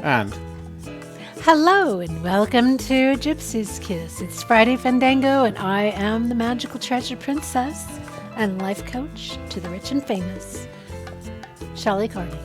And hello and welcome to Gypsy Kiss. It's Friday Fenndango and I am the magical treasure princess and life coach to the rich and famous, Shelley Carney.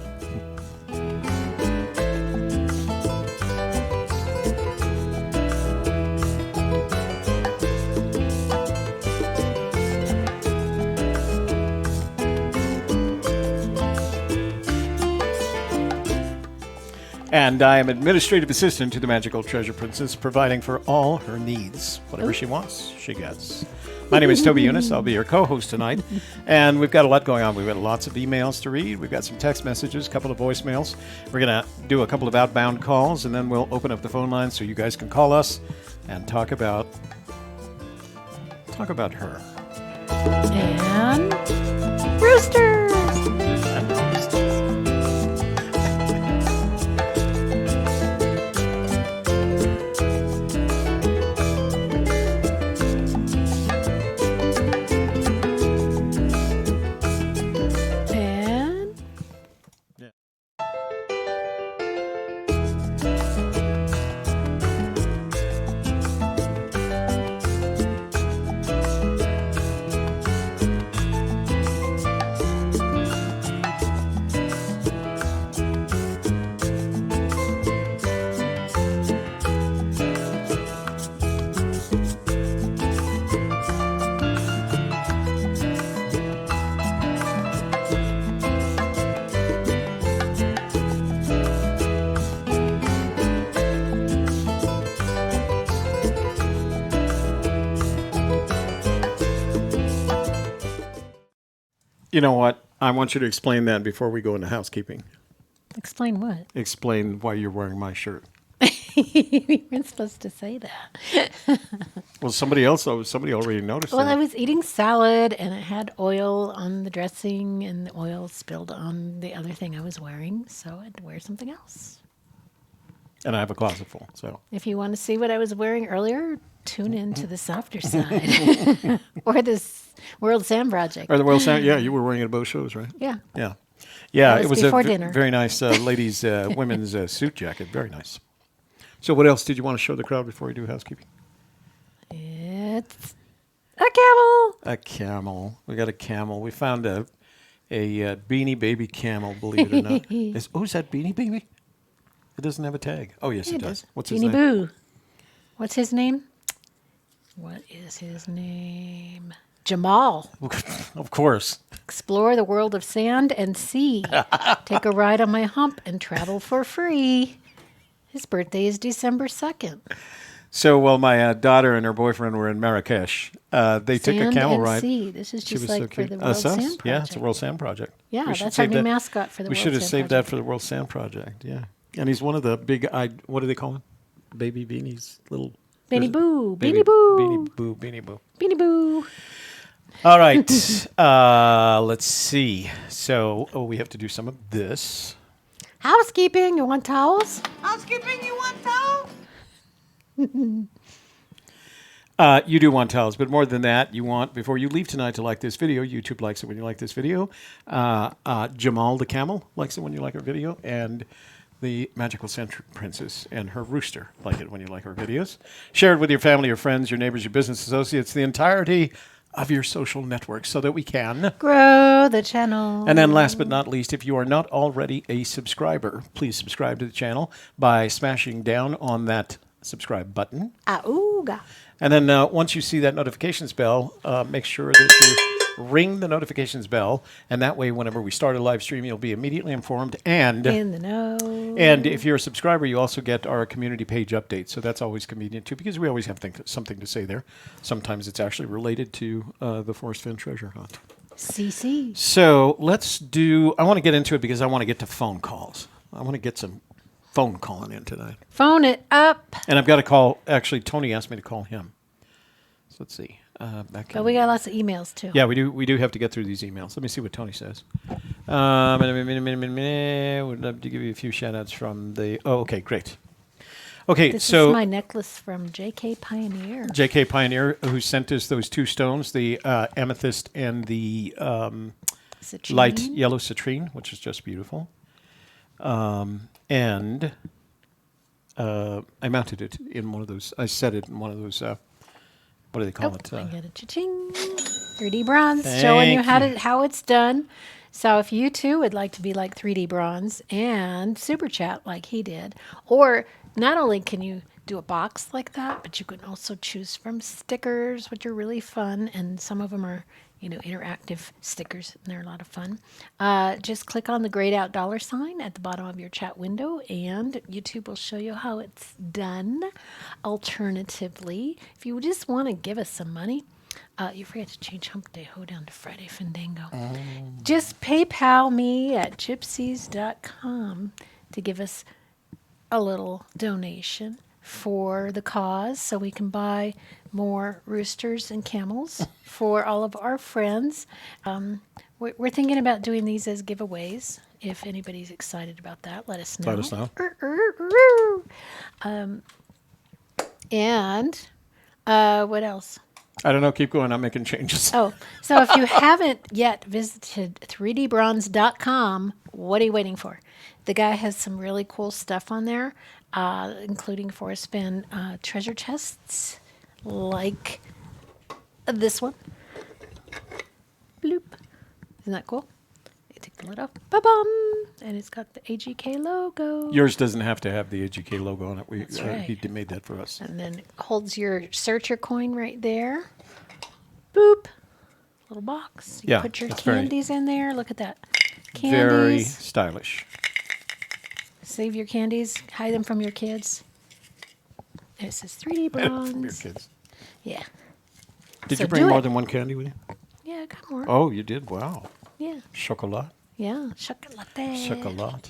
And I am administrative assistant to the magical treasure princess, providing for all her needs. Whatever she wants, she gets. My name is Toby Younis. I'll be your co-host tonight. And we've got a lot going on. We've got lots of emails to read. We've got some text messages, a couple of voicemails. We're going to do a couple of outbound calls, and then we'll open up the phone lines so you guys can call us and talk about her. And roosters. You know what? I want you to explain that before we go into housekeeping. Explain what? Explain why you're wearing my shirt. You weren't supposed to say that. Well, somebody already noticed Well, that. I was eating salad and it had oil on the dressing and the oil spilled on the other thing I was wearing, so I had to wear something else. And I have a closet full, so. If you want to see what I was wearing earlier, tune in to the softer side. Or this World Sand Project. Or the World Sand, yeah, you were wearing it at both shows, right? Yeah. Yeah. Yeah, That it was was before dinner. very nice ladies' women's suit jacket. Very nice. So what else did you want to show the crowd before we do housekeeping? It's a camel. A camel. We got a camel. We found a Beanie Baby camel, believe it or not. Is that Beanie Baby? It doesn't have a tag. Oh, yes, it does. What's his Beanie name? Boo. What's his name? What is his name? Jamal. Of course. Explore the world of sand and sea. Take a ride on my hump and travel for free. His birthday is December 2nd. So while my daughter and her boyfriend were in Marrakesh, they took a camel and ride. Sea. This is She just was like so for cute. the World Sand Project. Yeah, it's a World Sand Project. Yeah, We should that's our save new that. mascot for the We World should have Sand saved Project. that for the World Sand Project, yeah. And he's one of the big, what do they call him? Baby beanies, little... Beanie Boo. Beanie Boo. Beanie Boo. Beanie Boo. Beanie Boo. All right. Let's see. So, we have to do some of this. Housekeeping. You want towels? Housekeeping, you want towels? You do want towels, but more than that, you want, before you leave tonight, to like this video. YouTube likes it when you like this video. Jamal the camel likes it when you like our video. And the magical sand princess and her rooster like it when you like our videos. Share it with your family, your friends, your neighbors, your business associates, the entirety of your social network so that we can grow the channel. And then last but not least, if you are not already a subscriber, please subscribe to the channel by smashing down on that subscribe button. Auga. And then once you see that notifications bell, make sure that you ring the notifications bell. And that way, whenever we start a live stream, you'll be immediately informed. And in the know. And if you're a subscriber, you also get our community page updates. So that's always convenient, too, because we always have something to say there. Sometimes it's actually related to the Forrest Fenn Treasure hunt. CC. So let's do, I want to get into it because I want to get to phone calls. I want to get some phone calling in tonight. Phone it up. And I've got to call, actually, Tony asked me to call him. So let's see. But we got lots of emails, too. Yeah, we do have to get through these emails. Let me see what Tony says. Would love to give you a few shout-outs from the... Oh, okay, great. Okay, this so... is my necklace from J.K. Pioneer. J.K. Pioneer, who sent us those two stones, the amethyst and the light yellow citrine, which is just beautiful. And I mounted it in one of those. I set it in one of those. What do they call it? I get it. Cha-ching. 3D bronze, showing you how it's done. So if you too would like to be like 3D bronze and super chat like he did, or not only can you do a box like that, but you can also choose from stickers, which are really fun, and some of them are, interactive stickers, and they're a lot of fun. Just click on the grayed out $ at the bottom of your chat window, and YouTube will show you how it's done. Alternatively, if you just want to give us some money, you forget to change Hump Day Ho down to Friday Fenndango. Just PayPal me at gypsies.com to give us a little donation for the cause so we can buy more roosters and camels for all of our friends. We're thinking about doing these as giveaways. If anybody's excited about that, let us know. Let us know. And what else? I don't know. Keep going. I'm making changes. Oh, so if you haven't yet visited 3dbronze.com, what are you waiting for? The guy has some really cool stuff on there, including Forrest Fenn treasure chests, like this one. Bloop. Isn't that cool? You take the lid off. Ba-bum! And it's got the AGK logo. Yours doesn't have to have the AGK logo on it. That's right. He made that for us. And then it holds your searcher coin right there. Boop. Little box. You put your candies in there. Look at that. Candies. Very stylish. Save your candies. Hide them from your kids. And it says 3D bronze. From your kids. Yeah. Did So you bring do more it. than one candy with you? Yeah, I got more. Oh, you did? Wow. Yeah. Chocolat. Yeah. Chocolate. Chocolat.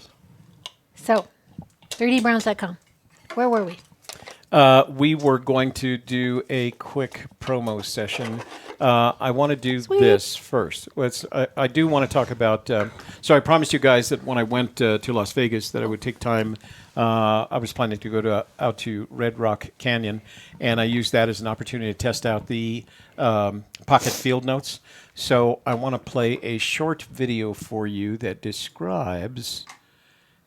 So, 3dbronze.com. Where were we? We were going to do a quick promo session. I want to do this first. I do want to talk about. So I promised you guys that when I went to Las Vegas that I would take time. I was planning to go out to Red Rock Canyon, and I used that as an opportunity to test out the pocket field notes. So I want to play a short video for you that describes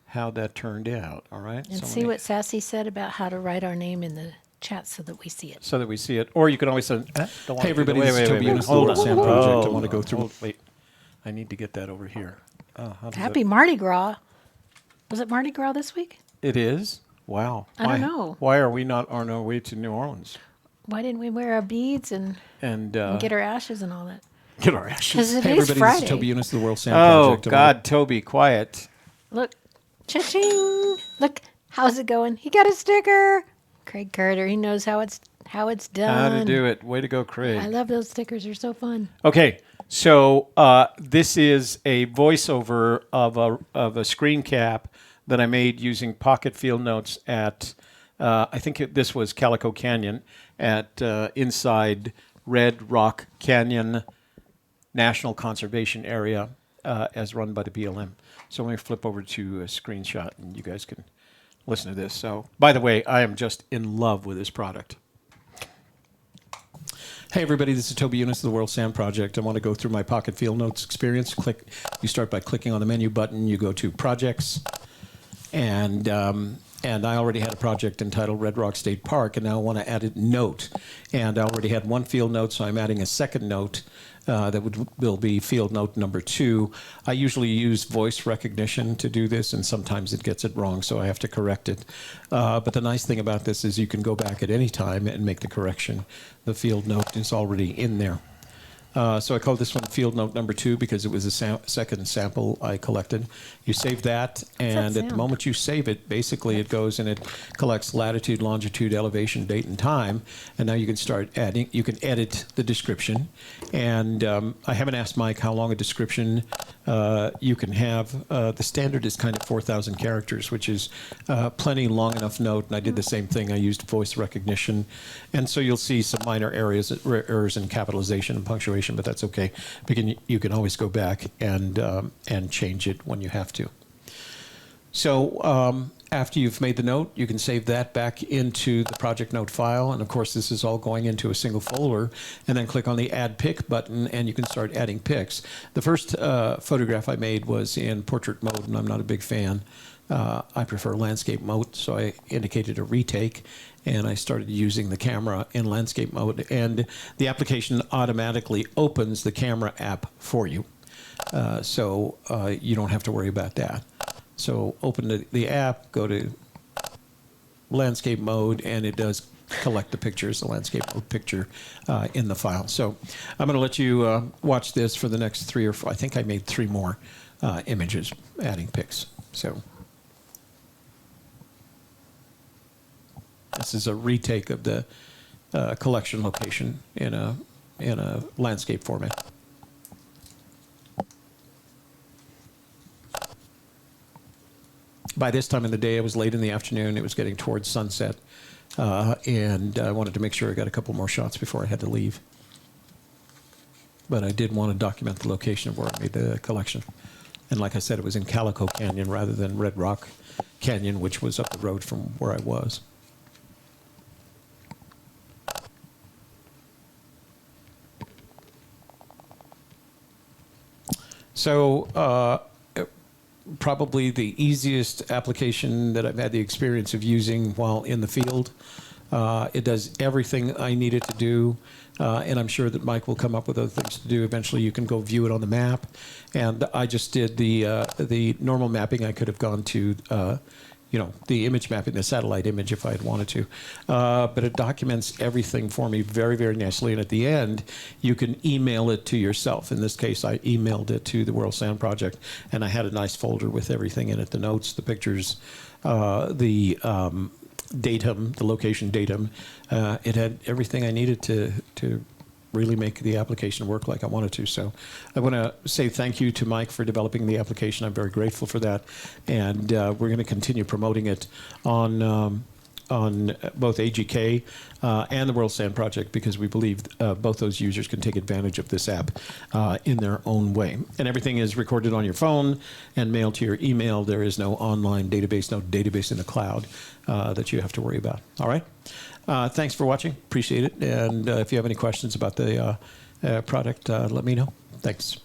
how that turned out. All right. And see what Sassy said about how to write our name in the chat so that we see it. So that we see it. Or you can always send, Hey, everybody, this is Toby Younis, hold the on. Sam Project. I want to go through. Wait. I need to get that over here. Happy Mardi Gras. Was it Mardi Gras this week? It is? Wow. I don't know. Why are we not on our way to New Orleans? Why didn't we wear our beads and get our ashes and all that? Get our ashes. Because it Hey, is everybody, Friday. this is Toby Younis, the World Sam Oh, Project. God, Toby, quiet. Look. Cha-ching. Look. How's it going? He got a sticker. Craig Carter. He knows how it's done. How to do it. Way to go, Craig. I love those stickers. They're so fun. Okay, so this is a voiceover of a screen cap that I made using pocket field notes at, I think this was Calico Canyon, at inside Red Rock Canyon National Conservation Area as run by the BLM. So let me flip over to a screenshot and you guys can listen to this. So, by the way, I am just in love with this product. Hey, everybody, this is Toby Younis, the World Sam Project. I want to go through my pocket field notes experience. You start by clicking on the menu button. You go to Projects. And I already had a project entitled Red Rock State Park, and now I want to add a note. And I already had one field note, so I'm adding a second note that will be field note number 2. I usually use voice recognition to do this, and sometimes it gets it wrong, so I have to correct it. But the nice thing about this is you can go back at any time and make the correction. The field note is already in there. So I call this one field note number 2 because it was a second sample I collected. You save that, and at the moment you save it, basically it goes and it collects latitude, longitude, elevation, date, and time. And now you can start adding. You can edit the description. And I haven't asked Mike how long a description you can have. The standard is kind of 4,000 characters, which is plenty long enough note. And I did the same thing. I used voice recognition. And so you'll see some minor errors in capitalization and punctuation. But that's okay. You can always go back and change it when you have to. So after you've made the note, you can save that back into the project note file. And of course, this is all going into a single folder. And then click on the Add Pic button, and you can start adding pics. The first photograph I made was in portrait mode, and I'm not a big fan. I prefer landscape mode, so I indicated a retake, and I started using the camera in landscape mode, and the application automatically opens the camera app for you, so you don't have to worry about that. So open the app, go to landscape mode, and it does collect the pictures, the landscape mode picture in the file. So I'm going to let you watch this for the next 3 or 4. I think I made 3 more images adding pics. So this is a retake of the collection location in a landscape format. By this time in the day, it was late in the afternoon. It was getting towards sunset, and I wanted to make sure I got a couple more shots before I had to leave. But I did want to document the location of where I made the collection. And like I said, it was in Calico Canyon rather than Red Rock Canyon, which was up the road from where I was. So probably the easiest application that I've had the experience of using while in the field. It does everything I need it to do, and I'm sure that Mike will come up with other things to do. Eventually, you can go view it on the map. And I just did the normal mapping. I could have gone to, the image mapping, the satellite image if I had wanted to. But it documents everything for me very, very nicely. And at the end, you can email it to yourself. In this case, I emailed it to the World Sound Project, and I had a nice folder with everything in it, the notes, the pictures, the datum, the location datum. It had everything I needed to really make the application work like I wanted to. So I want to say thank you to Mike for developing the application. I'm very grateful for that. And we're going to continue promoting it on both AGK and the World Sound Project, because we believe both those users can take advantage of this app in their own way. And everything is recorded on your phone and mailed to your email. There is no online database, no database in the cloud that you have to worry about. All right? Thanks for watching. Appreciate it. And if you have any questions about the product, let me know. Thanks.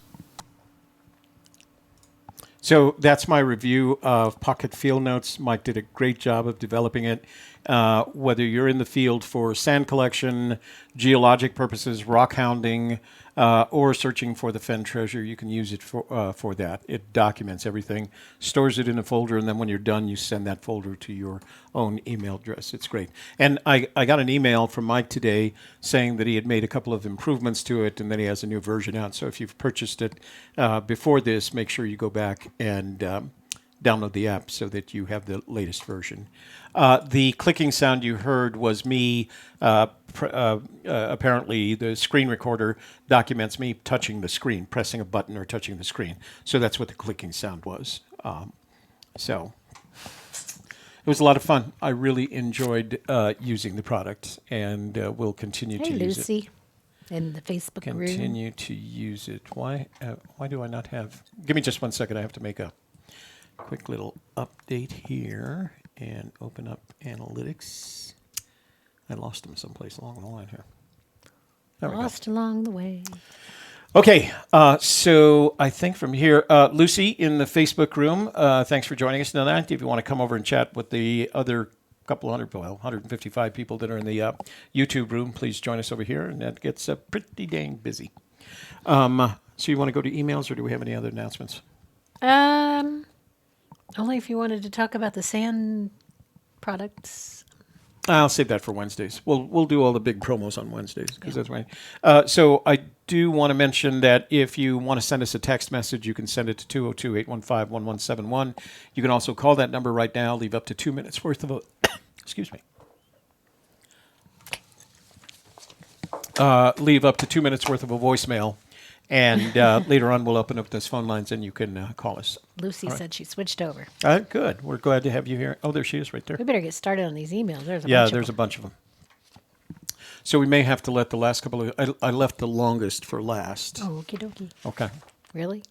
So that's my review of Pocket Field Notes. Mike did a great job of developing it. Whether you're in the field for sand collection, geologic purposes, rock hounding, or searching for the Fenn treasure, you can use it for that. It documents everything, stores it in a folder, and then when you're done, you send that folder to your own email address. It's great. And I got an email from Mike today saying that he had made a couple of improvements to it, and then he has a new version out. So if you've purchased it before this, make sure you go back and download the app so that you have the latest version. The clicking sound you heard was me. Apparently, the screen recorder documents me touching the screen, pressing a button or touching the screen. So that's what the clicking sound was. So it was a lot of fun. I really enjoyed using the product, and we'll continue to use it. Hey, Lucy, in the Facebook room. Continue to use it. Why do I not have... Give me just 1 second. I have to make a quick little update here and open up analytics. I lost them someplace along the line here. Lost along the way. Okay, so I think from here, Lucy in the Facebook room, thanks for joining us tonight. If you want to come over and chat with the other couple hundred, 155 people that are in the YouTube room, please join us over here, and that gets pretty dang busy. So you want to go to emails, or do we have any other announcements? Only if you wanted to talk about the sand products. I'll save that for Wednesdays. We'll do all the big promos on Wednesdays, because that's right. So I do want to mention that if you want to send us a text message, you can send it to 202-815-1171. You can also call that number right now. Leave up to 2 minutes worth of a excuse me. Leave up to 2 minutes worth of a voicemail. And later on, we'll open up those phone lines, and you can call us. Lucy said she switched over. Good. We're glad to have you here. Oh, there she is right there. We better get started on these emails. There's a bunch of them. So we may have to let the last couple of... I left the longest for last. Oh, okie dokie. Okay. Really?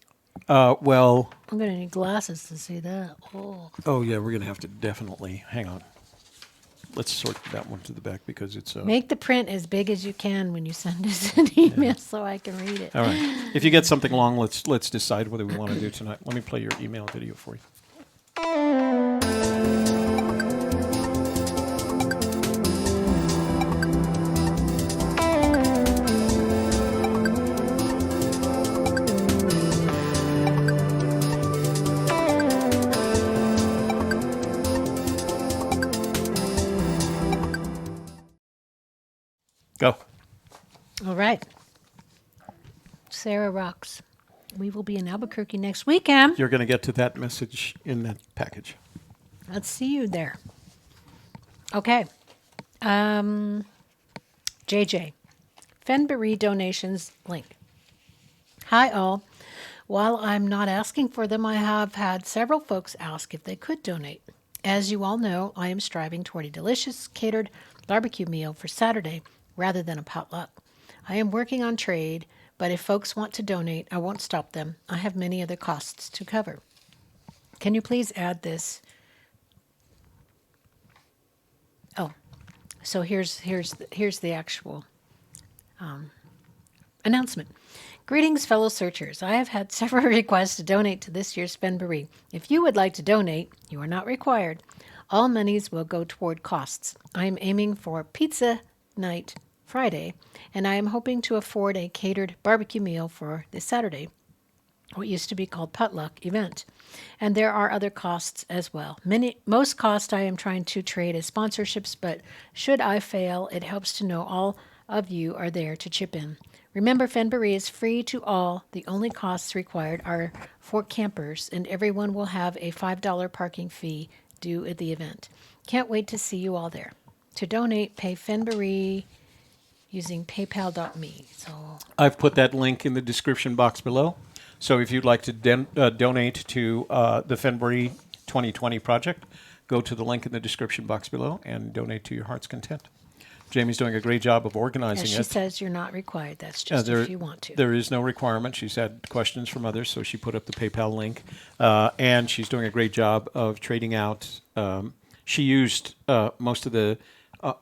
Well... I'm going to need glasses to see that. Oh, yeah, we're going to have to definitely... Hang on. Let's sort that one to the back, because it's... Make the print as big as you can when you send us an email so I can read it. All right. If you get something long, let's decide whether we want to do tonight. Let me play your email video for you. Sarah rocks. We will be in Albuquerque next weekend. You're going to get to that message in that package. Let's see you there. Okay. JJ. Fenndango donations link. Hi all. While I'm not asking for them, I have had several folks ask if they could donate. As you all know, I am striving toward a delicious catered barbecue meal for Saturday rather than a potluck. I am working on trade, but if folks want to donate, I won't stop them. I have many other costs to cover. Can you please add this? Oh, so here's the actual announcement. Greetings, fellow searchers. I have had several requests to donate to this year's Fenndango. If you would like to donate, you are not required. All monies will go toward costs. I am aiming for pizza night Friday, and I am hoping to afford a catered barbecue meal for this Saturday, what used to be called potluck event. And there are other costs as well. Most cost I am trying to trade as sponsorships, but should I fail, it helps to know all of you are there to chip in. Remember, Fenndango is free to all. The only costs required are for campers, and everyone will have a $5 parking fee due at the event. Can't wait to see you all there. To donate, pay Fenndango using paypal.me. So I've put that link in the description box below. So if you'd like to donate to the Fenndango 2020 project, go to the link in the description box below and donate to your heart's content. Jamie's doing a great job of organizing as it. she says, you're not required. That's just if you want to. There is no requirement. She's had questions from others, so she put up the PayPal link. And she's doing a great job of trading out. She used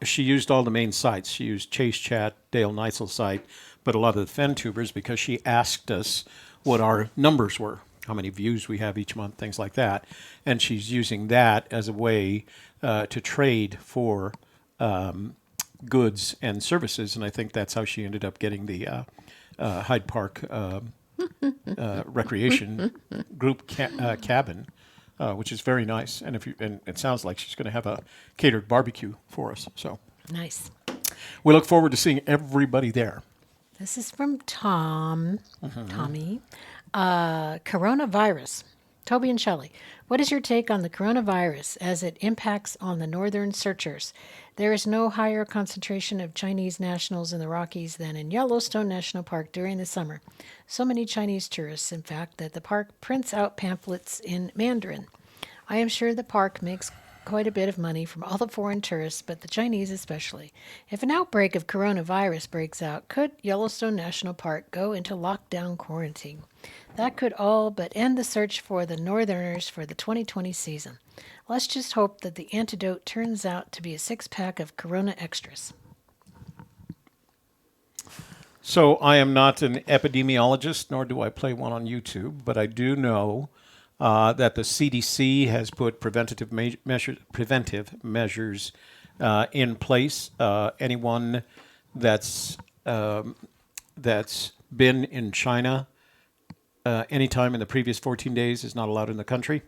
she used all the main sites. She used Chase Chat, Dale Neitzel's site, but a lot of the FenTubers, because she asked us what our numbers were, how many views we have each month, things like that. And she's using that as a way to trade for goods and services, and I think that's how she ended up getting the Hyde Park recreation group cabin, which is very nice. And and it sounds like she's going to have a catered barbecue for us. So Nice. we look forward to seeing everybody there. This is from Tommy. Coronavirus. Toby and Shelley, what is your take on the coronavirus as it impacts on the northern searchers? There is no higher concentration of Chinese nationals in the Rockies than in Yellowstone National Park during the summer. So many Chinese tourists, in fact, that the park prints out pamphlets in Mandarin. I am sure the park makes quite a bit of money from all the foreign tourists, but the Chinese especially. If an outbreak of coronavirus breaks out, could Yellowstone National Park go into lockdown quarantine? That could all but end the search for the northerners for the 2020 season. Let's just hope that the antidote turns out to be a six-pack of Corona Extras. So I am not an epidemiologist, nor do I play one on YouTube, but I do know that the CDC has put preventive measures in place. Anyone that's been in China anytime in the previous 14 days is not allowed in the country.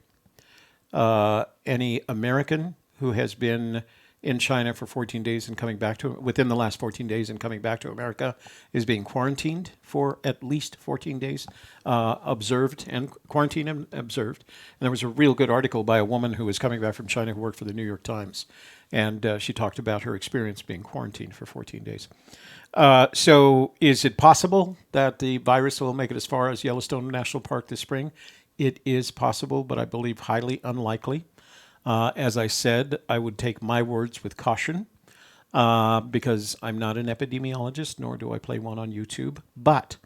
Any American who has been in China for 14 days and coming back to within the last 14 days and coming back to America is being quarantined for at least 14 days, observed and quarantined and observed. And there was a real good article by a woman who was coming back from China who worked for the New York Times, and she talked about her experience being quarantined for 14 days. So is it possible that the virus will make it as far as Yellowstone National Park this spring? It is possible, but I believe highly unlikely. As I said, I would take my words with caution because I'm not an epidemiologist, nor do I play one on YouTube. But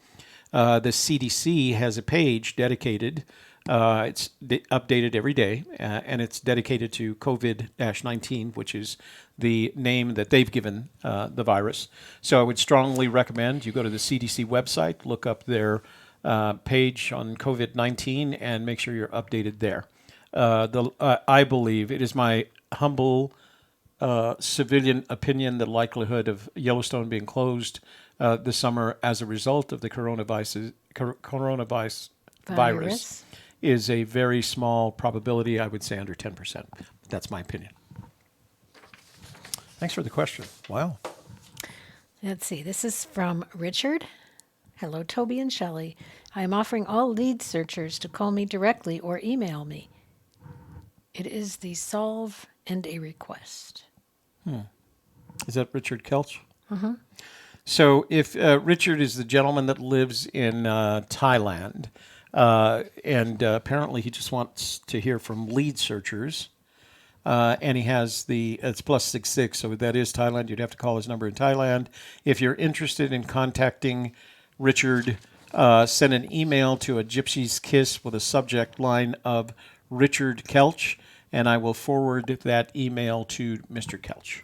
the CDC has a page dedicated. It's updated every day, and it's dedicated to COVID-19, which is the name that they've given the virus. So I would strongly recommend you go to the CDC website, look up their page on COVID-19, and make sure you're updated there. I believe it is my humble civilian opinion the likelihood of Yellowstone being closed this summer as a result of the coronavirus virus is a very small probability. I would say under 10%. That's my opinion. Thanks for the question. Wow. Let's see. This is from Richard. Hello, Toby and Shelley. I am offering all lead searchers to call me directly or email me. It is the solve and a request. Is that Richard Kelch? Mm-hmm. So if Richard is the gentleman that lives in Thailand, and apparently he just wants to hear from lead searchers, and he has it's +66, so that is Thailand. You'd have to call his number in Thailand. If you're interested in contacting Richard, send an email to a Gypsy's Kiss with a subject line of Richard Kelch, and I will forward that email to Mr. Kelch.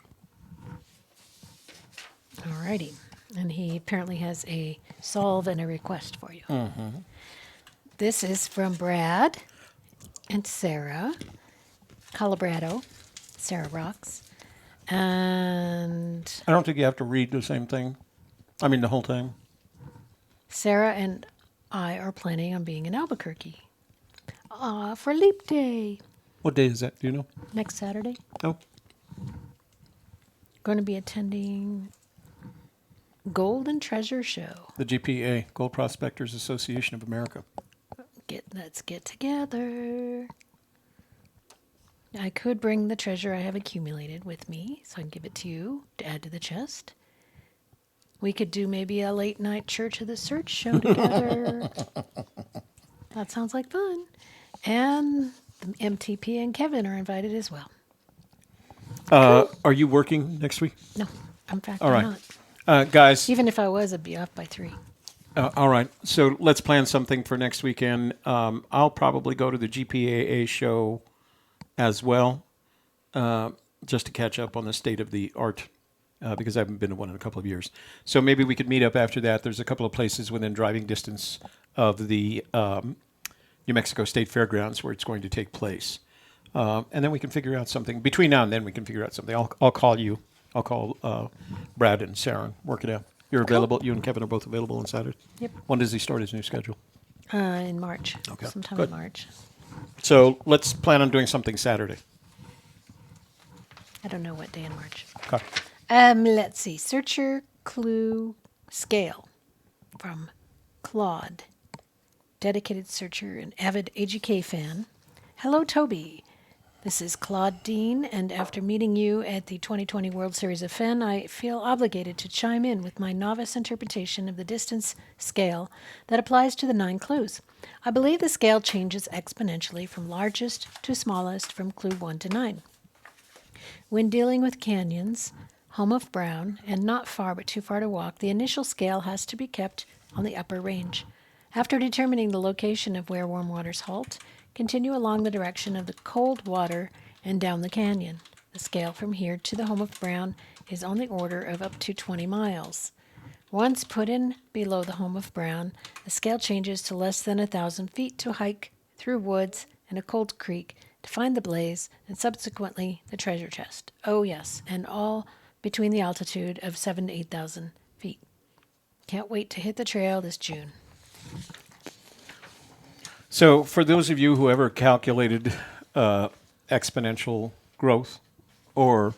Alrighty. And he apparently has a solve and a request for you. Mm-hmm. This is from Brad and Sarah, Colorado. Sarah rocks. And I don't think you have to read the same thing. I mean, the whole thing. Sarah and I are planning on being in Albuquerque for Leap Day What day is that? Do you know? next Saturday. Oh, Going to be attending Golden Treasure Show. the GPA, Gold Prospectors Association of America. Let's get together. I could bring the treasure I have accumulated with me, so I can give it to you to add to the chest. We could do maybe a late night Church of the Search show together. That sounds like fun. And the MTP and Kevin are invited as well. Are you working next week? No, in fact, All I'm right. not. Guys, Even if I was, I'd be off by 3. all right. So let's plan something for next weekend. I'll probably go to the GPAA show as well, just to catch up on the state of the art, because I haven't been to one in a couple of years. So maybe we could meet up after that. There's a couple of places within driving distance of the New Mexico State Fairgrounds where it's going to take place. And then we can figure out something. Between now and then, we can figure out something. I'll call you. I'll call Brad and Sarah and work it out. You're available. You and Kevin are both available on Saturday? Yep. When does he start his new schedule? In March. Okay, Sometime good. in March. So let's plan on doing something Saturday. I don't know what day in March. Okay. Let's see. Searcher clue scale from Claude. Dedicated searcher and avid AGK fan. Hello, Toby. This is Claude Dean, and after meeting you at the 2020 World Series of Fenn, I feel obligated to chime in with my novice interpretation of the distance scale that applies to the 9 clues. I believe the scale changes exponentially from largest to smallest from clue 1 to 9. When dealing with canyons, home of Brown, and not far but too far to walk, the initial scale has to be kept on the upper range. After determining the location of where warm waters halt, continue along the direction of the cold water and down the canyon. The scale from here to the home of Brown is on the order of up to 20 miles. Once put in below the home of Brown, the scale changes to less than 1,000 feet to hike through woods and a cold creek to find the blaze and subsequently the treasure chest. Oh yes, and all between the altitude of 7,000 to 8,000 feet. Can't wait to hit the trail this June. So for those of you who ever calculated exponential growth or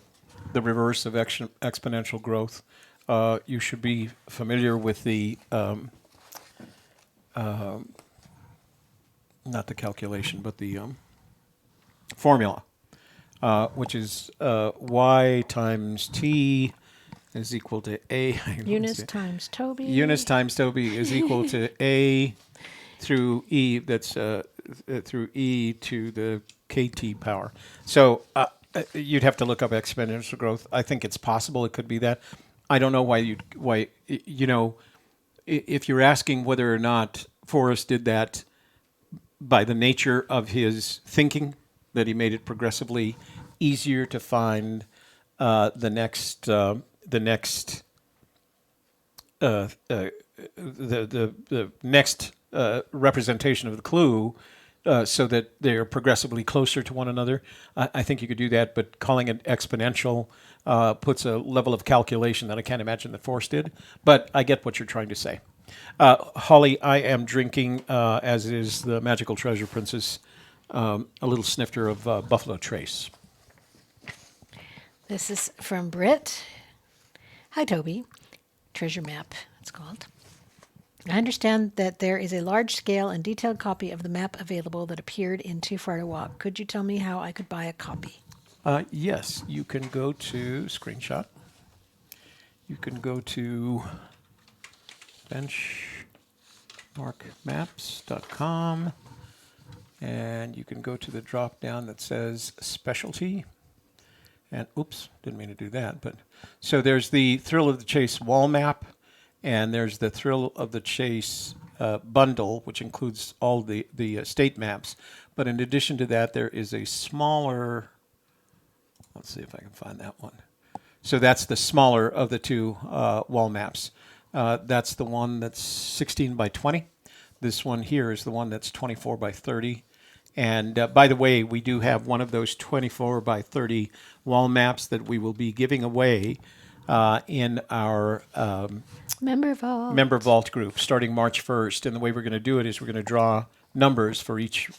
the reverse of exponential growth, you should be familiar with the, not the calculation, but the formula, which is y times t is equal to a. Younis times Toby. Younis times Toby is equal to a through e. That's through e to the kt power. So you'd have to look up exponential growth. I think it's possible it could be that. I don't know why if you're asking whether or not Forrest did that by the nature of his thinking, that he made it progressively easier to find the next representation of the clue, so that they're progressively closer to one another. I think you could do that, but calling it exponential puts a level of calculation that I can't imagine that Forrest did. But I get what you're trying to say. Holly, I am drinking, as is the Magical Treasure Princess, a little snifter of Buffalo Trace. This is from Britt. Hi, Toby. Treasure map, it's called. I understand that there is a large-scale and detailed copy of the map available that appeared in Too Far to Walk. Could you tell me how I could buy a copy? Yes, you can go to screenshot. You can go to benchmarkmaps.com, and you can go to the drop down that says specialty. And oops, didn't mean to do that. But so there's the Thrill of the Chase wall map, and there's the Thrill of the Chase bundle, which includes all the state maps. But in addition to that, there is a smaller. Let's see if I can find that one. So that's the smaller of the two wall maps. That's the one that's 16 by 20. This one here is the one that's 24 by 30. And by the way, we do have one of those 24 by 30 wall maps that we will be giving away in our Member Vault group starting March 1st. And the way we're going to do it is we're going to draw numbers for each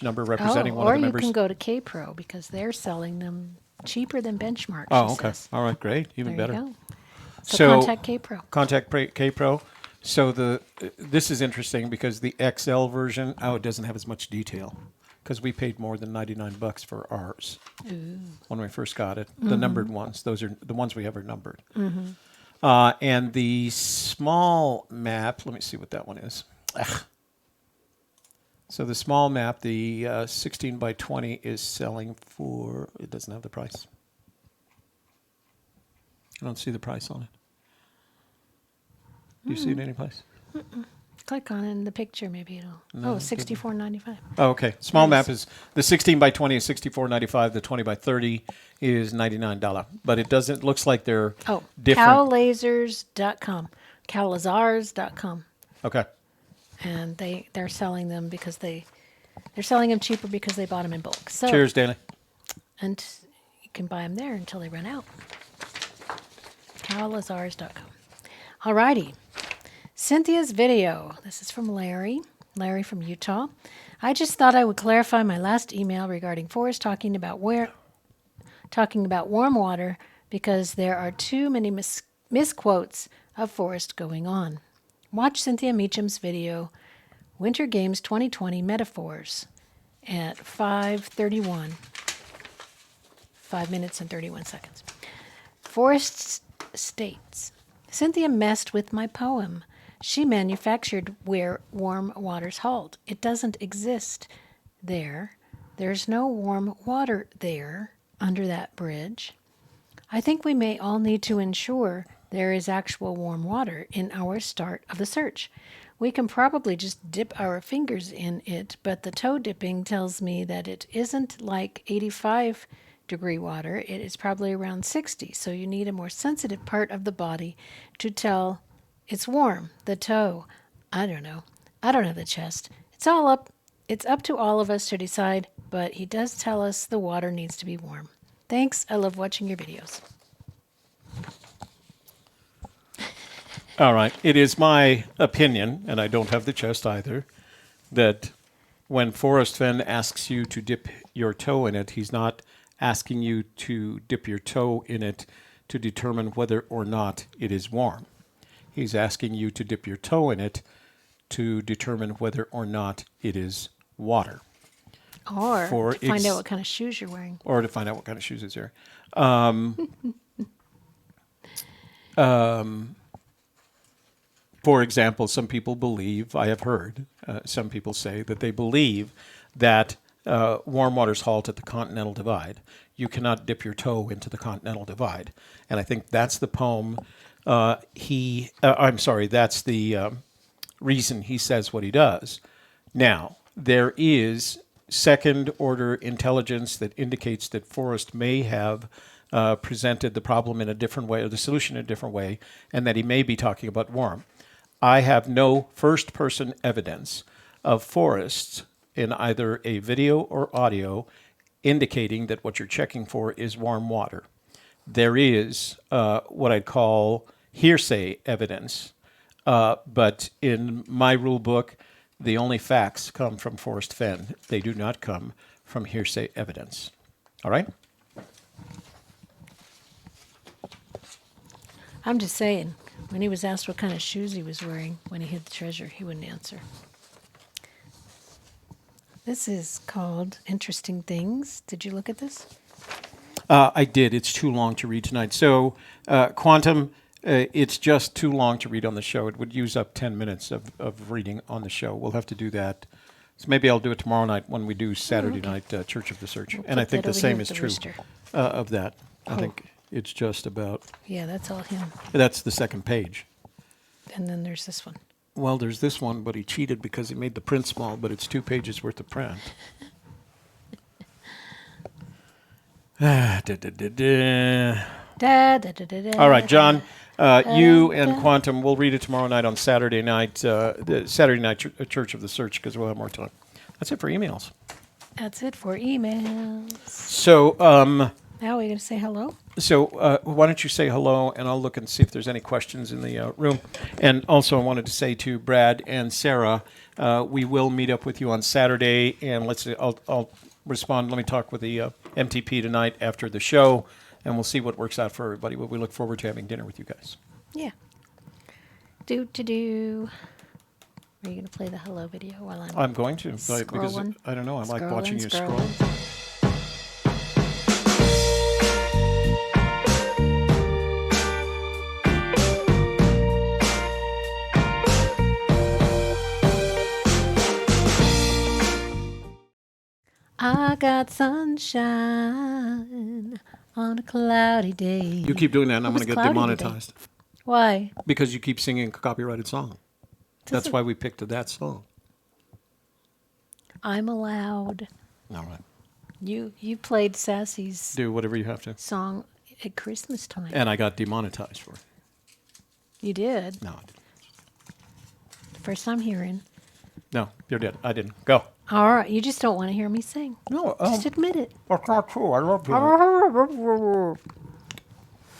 number representing one of the members. Or you can go to K-Pro because they're selling them cheaper than Benchmark. Oh, okay. All right, great. Even there better. You go. So contact K-Pro. Contact K-Pro. So this is interesting because the XL version, it doesn't have as much detail because we paid more than $99 for ours. Ooh. When we first got it. The numbered ones. Those are the ones we have are numbered. Mm-hmm. And the small map, let me see what that one is. So the small map, the 16 by 20 is selling for, it doesn't have the price. I don't see the price on it. Do you see it any place? Click on it in the picture, maybe it'll. $64.95. Oh, okay. Small map is the 16 by 20 is $64.95. The 20 by 30 is $99. But it doesn't. Looks like they're different. Cowlasers.com, cowlazars.com, Okay. and they're selling them because they're selling them cheaper because they bought them in bulk. So Cheers, Daly. and you can buy them there until they run out. Cowlazars.com. Alrighty. Cynthia's video. This is from Larry from Utah. I just thought I would clarify my last email regarding Forrest talking about warm water because there are too many misquotes of Forrest going on. Watch Cynthia Meacham's video, Winter Games 2020 Metaphors, at 5:31. 5 minutes and 31 seconds. Forrest states, Cynthia messed with my poem. She manufactured where warm waters halt. It doesn't exist there. There's no warm water there under that bridge. I think we may all need to ensure there is actual warm water in our start of the search. We can probably just dip our fingers in it, but the toe dipping tells me that it isn't like 85-degree water. It is probably around 60, so you need a more sensitive part of the body to tell it's warm. The toe. I don't know. I don't have the chest. It's up to all of us to decide, but he does tell us the water needs to be warm. Thanks. I love watching your videos. All right. It is my opinion, and I don't have the chest either, that when Forrest Fenn asks you to dip your toe in it, he's not asking you to dip your toe in it to determine whether or not it is warm. He's asking you to dip your toe in it to determine whether or not it is water. Or to find out what kind of shoes you're wearing. Or to find out what kind of shoes he's wearing. For example, some people believe, I have heard some people say that they believe that warm waters halt at the Continental Divide. You cannot dip your toe into the Continental Divide. And I think that's the poem that's the reason he says what he does. Now, there is second-order intelligence that indicates that Forrest may have presented the problem in a different way, or the solution in a different way, and that he may be talking about warm. I have no first-person evidence of Forrest in either a video or audio indicating that what you're checking for is warm water. There is what I'd call hearsay evidence, but in my rule book, the only facts come from Forrest Fenn. They do not come from hearsay evidence. All right? I'm just saying, When he was asked what kind of shoes he was wearing when he hid the treasure, he wouldn't answer. This is called Interesting Things. Did you look at this? I did. It's too long to read tonight. So, Quantum, it's just too long to read on the show. It would use up 10 minutes of reading on the show. We'll have to do that. So maybe I'll do it tomorrow night when we do Saturday night Church of the Search. We'll And I put think that the over here same with is the true rooster. of that. I Oh. think it's just about, Yeah, that's all him. that's the second page. And then there's this one. Well, there's this one, but he cheated because he made the print small, but it's 2 pages worth of print. Da, da, da, da. Da, da, da, da, da, All right, John, you and da. Quantum, we'll read it tomorrow night on Saturday night, the Saturday night Church of the Search, because we'll have more time. That's it for emails. That's it for emails. So, Now we're going to say hello. why don't you say hello, and I'll look and see if there's any questions in the room. And also, I wanted to say to Brad and Sarah, we will meet up with you on Saturday, and I'll respond. Let me talk with the MTP tonight after the show, and we'll see what works out for everybody. But we look forward to having dinner with you guys. Yeah. Do. Are you going to play the hello video while I'm going to, because Scrolling. I don't know. I like Scrolling, watching you scroll. scrolling. I got sunshine on a cloudy day. You keep doing that, and I'm It going to was get cloudy demonetized Why? because you keep singing a copyrighted song. That's Doesn't- why we picked that song. I'm allowed. All right. You played Sassy's Do whatever you have to. song at Christmas time. And I got demonetized for it. You did. No, I didn't. First time hearing. No, you did. I didn't. Go. All right. You just don't want to hear me sing. No, Just admit it. that's not true. I love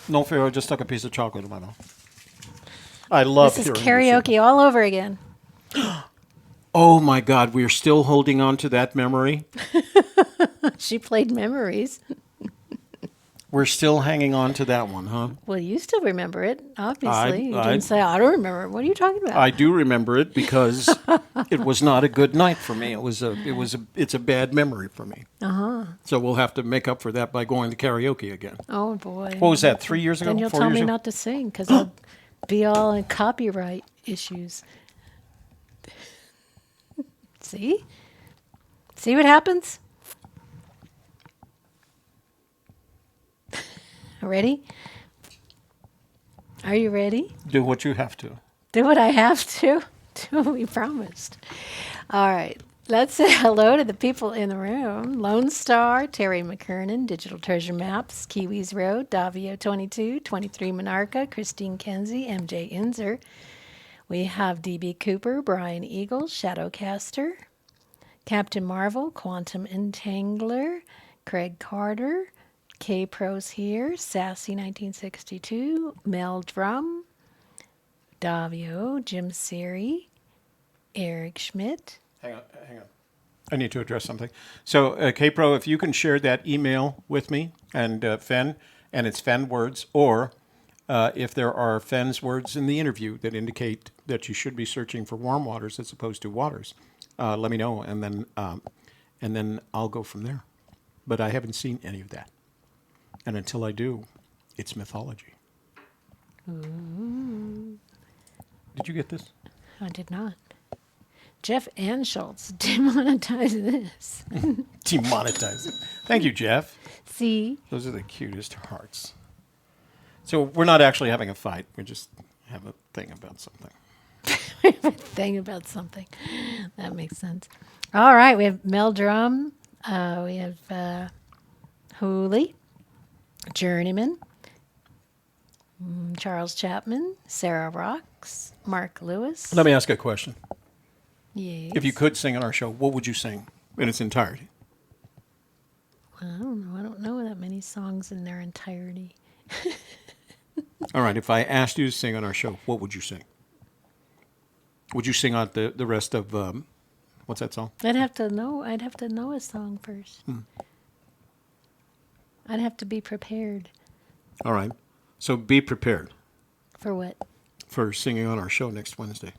No fear. I just stuck a piece of chocolate in my mouth. I love This is hearing you sing. karaoke all over again. Oh my God, we're still holding on to that memory. She played Memories. We're still hanging on to that one, huh? Well, you still remember it, obviously. You I- didn't say, I don't remember it. What are you talking about? I do remember it because it was not a good night for me. It's a bad memory for me. Uh-huh. So we'll have to make up for that by going to karaoke again. Oh, boy. What was that? 3 years ago? Then you'll 4 tell years me ago? not to sing because I'll be all in copyright issues. See? See what happens? Ready? Are you ready? Do what you have to. Do what I have to. Do what we promised. All right. Let's say hello to the people in the room. Lone Star, Terry McKernan, Digital Treasure Maps, Kiwis Road, Davio 22, 23 Monarcha, Christine Kenzie, MJ Inzer. We have DB Cooper, Brian Eagles, Shadowcaster, Captain Marvel, Quantum Entangler, Craig Carter, K Pros here, Sassy 1962, Mel Drum, Davio, Jim Siri, Eric Schmidt. Hang on. I need to address something. So, K-Pro, if you can share that email with me and Fenn, and it's Fenn words, or if there are Fenn's words in the interview that indicate that you should be searching for warm waters as opposed to waters, let me know, and then I'll go from there. But I haven't seen any of that. And until I do, it's mythology. Ooh. Did you get this? I did not. Jeff Anschultz, demonetize this. Demonetize it. Thank you, Jeff. See? Those are the cutest hearts. So we're not actually having a fight. We just have a thing about something. Thing about something. That makes sense. All right, we have Mel Drum. We have Hooley, Journeyman, Charles Chapman, Sarah Rocks, Mark Lewis. Let me ask you a question. Yes. If you could sing on our show, what would you sing in its entirety? I don't know. I don't know that many songs in their entirety. All right, if I asked you to sing on our show, what would you sing? Would you sing out the rest of, what's that song? I'd have to know a song first. I'd have to be prepared. All right. So be prepared. For what? for singing on our show next Wednesday.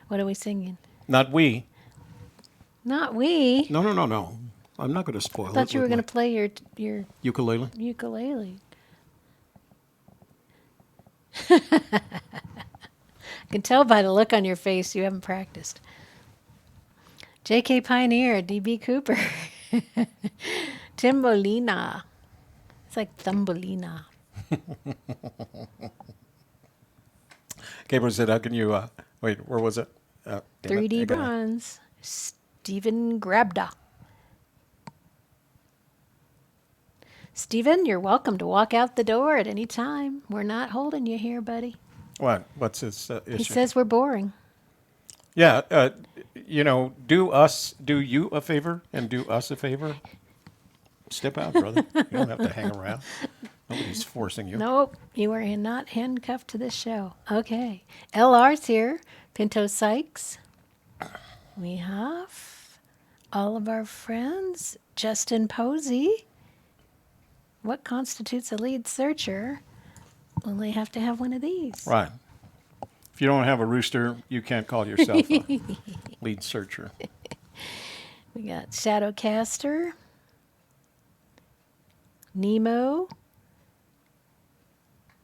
What are we singing? Not we. Not we. No. I'm not going to spoil I it. thought you were with going to my play your ukulele. ukulele. I can tell by the look on your face you haven't practiced. J.K. Pioneer, D.B. Cooper, Timbolina. It's like Thumbelina. Gabriel said, how can you, wait, where was it? Damn it, 3D I gotta- bronze, Stephen Grabda. Stephen, you're welcome to walk out the door at any time. We're not holding you here, buddy. What? What's his issue? He says we're boring. Yeah, do you a favor and do us a favor. Step out, brother. You don't have to hang around. Nobody's forcing you. Nope, you are not handcuffed to this show. Okay. LR's here. Pinto Sykes. We have all of our friends. Justin Posey. What constitutes a lead searcher? Well, they have to have one of these. Right. If you don't have a rooster, you can't call yourself a lead searcher. We got Shadowcaster. Nemo.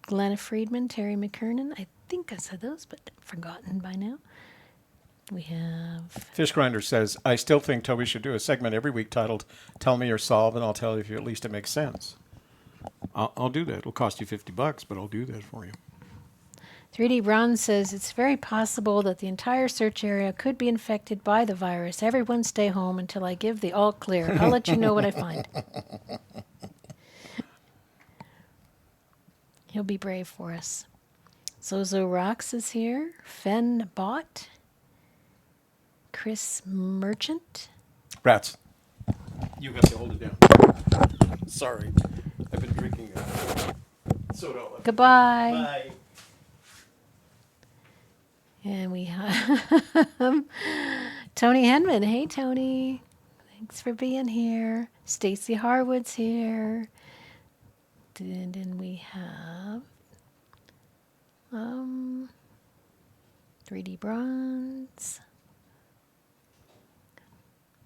Glenna Friedman, Terry McKernan. I think I said those, but forgotten by now. We have... Fish Grinder says, I still think Toby should do a segment every week titled Tell Me or Solve, and I'll tell you if at least it makes sense. I'll do that. It'll cost you $50, but I'll do that for you. 3D Bronze says it's very possible that the entire search area could be infected by the virus. Everyone stay home until I give the all clear. I'll let you know what I find. He'll be brave for us. Zozo Rocks is here. Fenn Bot. Chris Merchant. Rats. You have to hold it down. Sorry. I've been drinking soda. Goodbye. Bye. And we have Tony Henman. Hey, Tony. Thanks for being here. Stacy Harwood's here. And then we have 3D Bronze.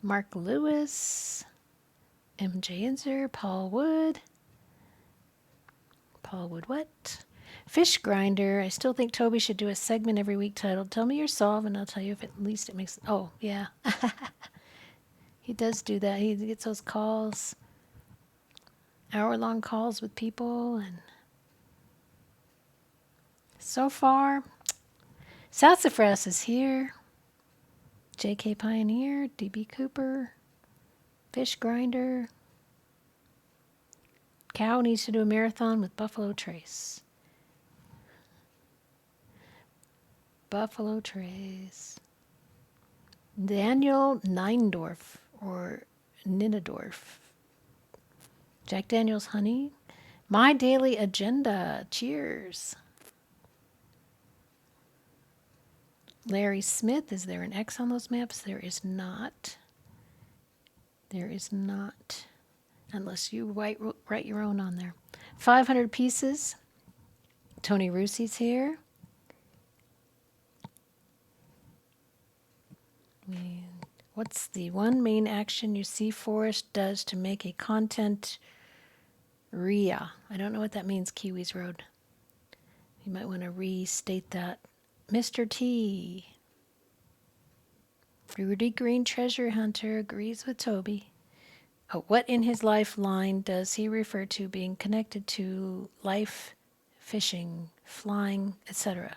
Mark Lewis. MJ Inzer. Paul Wood. Paul Wood what? Fish Grinder. I still think Toby should do a segment every week titled Tell Me Your Solve, and I'll tell you if at least it makes... Oh, yeah. He does do that. He gets those calls. Hour-long calls with people, and... So far, Sassafras is here. J.K. Pioneer, D.B. Cooper, Fish Grinder. Cow needs to do a marathon with Buffalo Trace. Buffalo Trace. Daniel Neindorf or Ninendorf. Jack Daniels Honey. My Daily Agenda. Cheers. Larry Smith. Is there an X on those maps? There is not. There is not. Unless you write your own on there. 500 pieces. Tony Russi's here. What's the one main action you see Forrest does to make a content RIA? I don't know what that means, Kiwis Road. You might want to restate that. Mr. T. Rudy Green Treasure Hunter agrees with Toby. Oh, what in his lifeline does he refer to being connected to life, fishing, flying, etc.?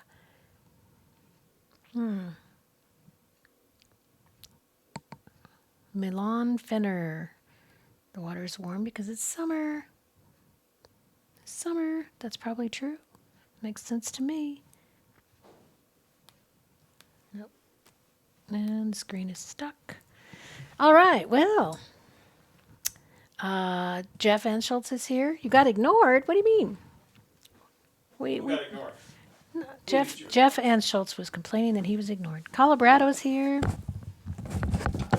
Milan Fenner. The water is warm because it's summer. Summer. That's probably true. Makes sense to me. Nope. And the screen is stuck. All right. Well, Jeff Anschultz is here. You got ignored? What do you mean? We got ignored. No, Jeff Anschultz was complaining that he was ignored. Colorado's here.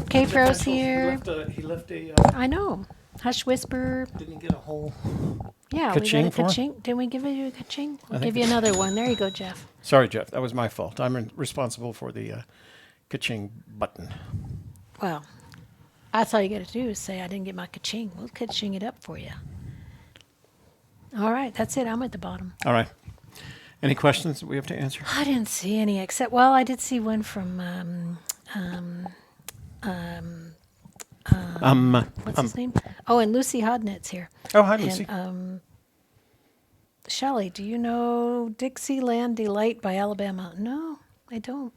K-Pro's here. He left a I know. Hush Whisper. didn't get a whole... Yeah, Ka-ching we for? got a ka-ching. Didn't we give you a ka-ching? We'll give you another one. There you go, Jeff. Sorry, Jeff. That was my fault. I'm responsible for the ka-ching button. Well, that's all you got to do is say, I didn't get my ka-ching. We'll ka-ching it up for you. All right, that's it. I'm at the bottom. All right. Any questions that we have to answer? I didn't see any except, well, I did see one from, what's his name? Oh, and Lucy Hodnett's here. Oh, hi, Lucy. And Shelley, do you know Dixieland Delight by Alabama? No, I don't.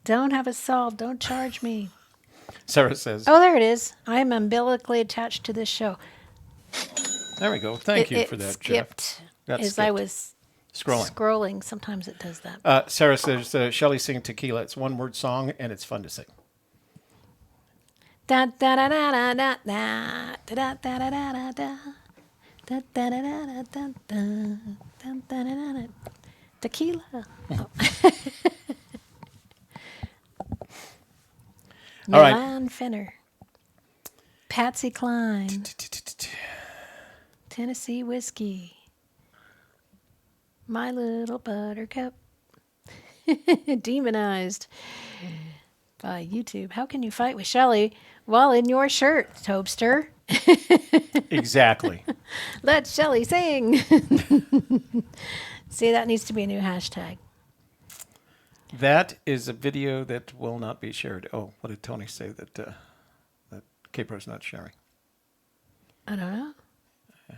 Don't have it solved. Don't charge me. Sarah says. Oh, there it is. I am umbilically attached to this show. There we go. Thank you for that, skipped Jeff. That as skipped. I was scrolling. Sometimes it does that. Sarah says, Shelley sing Tequila. It's one word song and it's fun to sing. Da da da da da da da da da da da da. Da, da, da, da, da, da, da, da, da, da, da. Tequila. Oh. All right. Milan Fenner. Patsy Cline. Tennessee Whiskey. My Little Buttercup. Demonized by YouTube. How can you fight with Shelley while in your shirt, Tobster? Exactly. Let Shelley sing. See, that needs to be a new hashtag. That is a video that will not be shared. Oh, what did Tony say that that Capro's not sharing? I don't know. Yeah.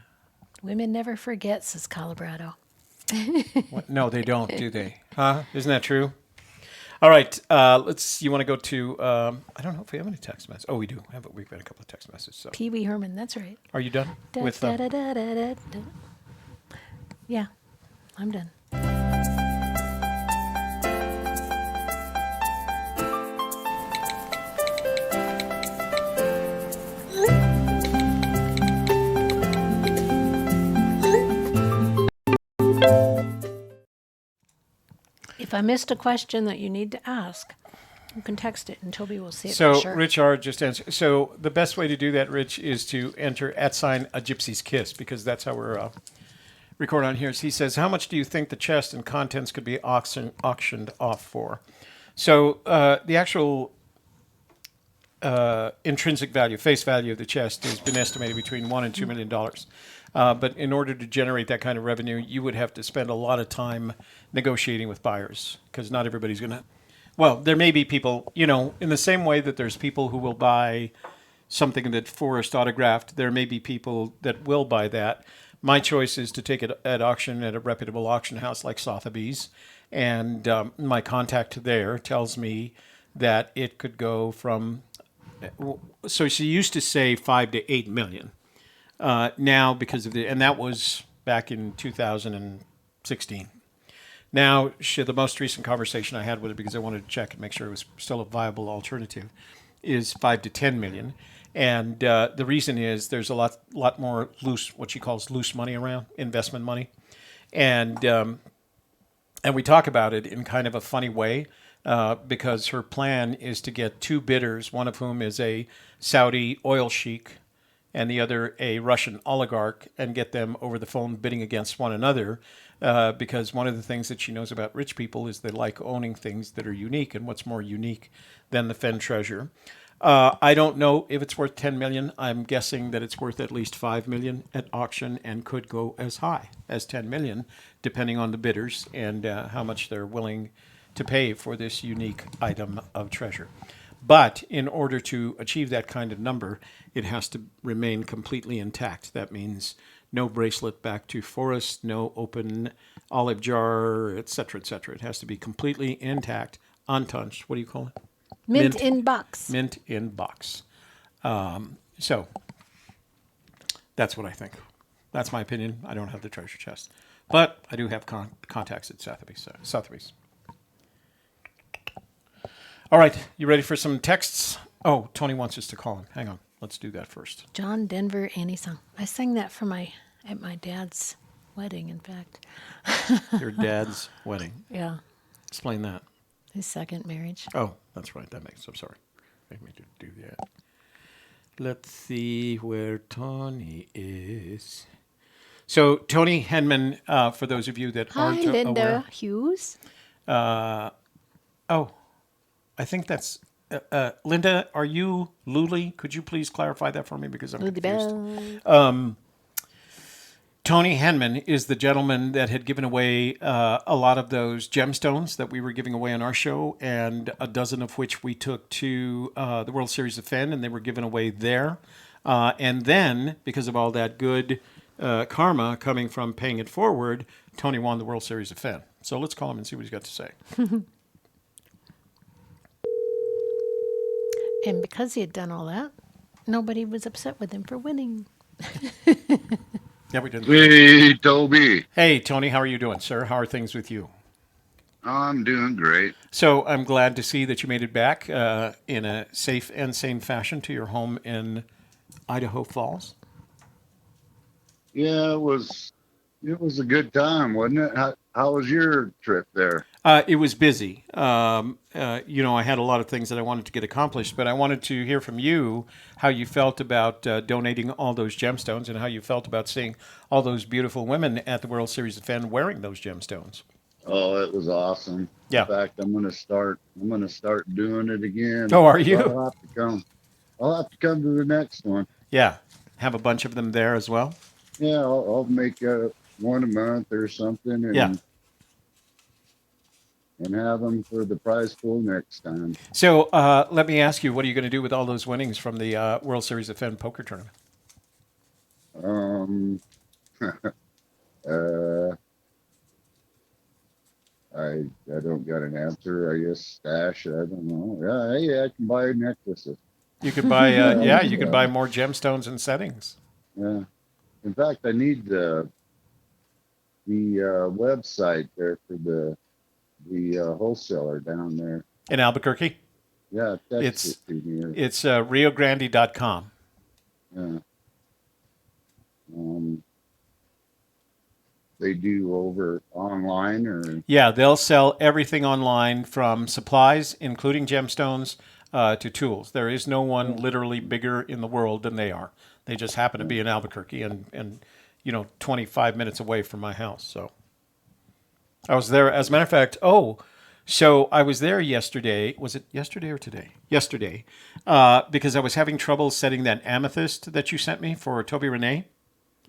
Women never forget, says Colorado. What? No, they don't, do they? Huh? Isn't that true? All right. You want to go to? I don't know if we have any text messages. Oh, we do. We've got a couple of text messages. So. Pee Wee Herman. That's right. Are you done with? Yeah, I'm done. If I missed a question that you need to ask, you can text it and Toby will see it for sure. So Rich R just answered. So the best way to do that, Rich, is to enter @ a Gypsy's Kiss, because that's how we're recording on here. So he says, how much do you think the chest and contents could be auctioned off for? So the actual intrinsic value, face value of the chest has been estimated between $1 and $2 million. But in order to generate that kind of revenue, you would have to spend a lot of time negotiating with buyers, because not everybody's going to. Well, there may be people, in the same way that there's people who will buy something that Forrest autographed, there may be people that will buy that. My choice is to take it at auction at a reputable auction house like Sotheby's. And my contact there tells me that it could go from. So she used to say 5 to 8 million. Now, because of and that was back in 2016. Now, the most recent conversation I had with her, because I wanted to check and make sure it was still a viable alternative, is 5 to 10 million. And the reason is there's a lot more loose, what she calls loose money around, investment money. And we talk about it in kind of a funny way, because her plan is to get 2 bidders, one of whom is a Saudi oil sheik and the other a Russian oligarch, and get them over the phone bidding against one another, because one of the things that she knows about rich people is they like owning things that are unique, and what's more unique than the Fenn Treasure? I don't know if it's worth 10 million. I'm guessing that it's worth at least 5 million at auction, and could go as high as 10 million, depending on the bidders and how much they're willing to pay for this unique item of treasure. But in order to achieve that kind of number, it has to remain completely intact. That means no bracelet back to Forrest, no open olive jar, et cetera, et cetera. It has to be completely intact, untouched. What do you call it? Mint in box. Mint in box. So that's what I think. That's my opinion. I don't have the treasure chest. But I do have contacts at Sotheby's. All right, you ready for some texts? Oh, Tony wants us to call him. Hang on, let's do that first. John Denver Annie song. I sang that at my dad's wedding, in fact. Your dad's wedding. Yeah. Explain that. His second marriage. Oh, that's right. I'm sorry. Make me do that. Let's see where Tony is. So Tony Henman, for those of you that Hi, aren't Linda aware, Hughes. oh, I think that's Linda. Are you Luli? Could you please clarify that for me because I'm Ludi confused. Bell. Tony Henman is the gentleman that had given away a lot of those gemstones that we were giving away on our show, and a dozen of which we took to the World Series of Fenn, and they were given away there. And then, because of all that good karma coming from paying it forward, Tony won the World Series of Fenn. So let's call him and see what he's got to say. And because he had done all that, nobody was upset with him for winning. Yeah, we did. Hey, Toby. Hey, Tony, how are you doing, sir? How are things with you? I'm doing great. So I'm glad to see that you made it back in a safe and sane fashion to your home in Idaho Falls. Yeah, it was a good time, wasn't it? How was your trip there? It was busy. I had a lot of things that I wanted to get accomplished, but I wanted to hear from you how you felt about donating all those gemstones and how you felt about seeing all those beautiful women at the World Series of Fenn wearing those gemstones. Oh, it was awesome. Yeah. In fact, I'm gonna start doing it again. Oh, are you? So I'll have to come to the next one. Yeah. Have a bunch of them there as well? Yeah, I'll make one a month or something, and Yeah. and have them for the prize pool next time. So let me ask you, what are you going to do with all those winnings from the World Series of Fenn poker tournament? uh, I don't got an answer. I guess stash. I don't know. Yeah, hey, I can buy necklaces. You could buy, you could buy more gemstones and settings. Yeah. In fact, I need the website there for the wholesaler down there. In Albuquerque? Yeah, text it to me. It's riogrande.com. Yeah. They do over online or? Yeah, they'll sell everything online from supplies, including gemstones, to tools. There is no one literally bigger in the world than they are. They just happen to be in Albuquerque and 25 minutes away from my house. So I was there. As a matter of fact, so I was there yesterday. Was it yesterday or today? Yesterday, because I was having trouble setting that amethyst that you sent me for Toby Renee.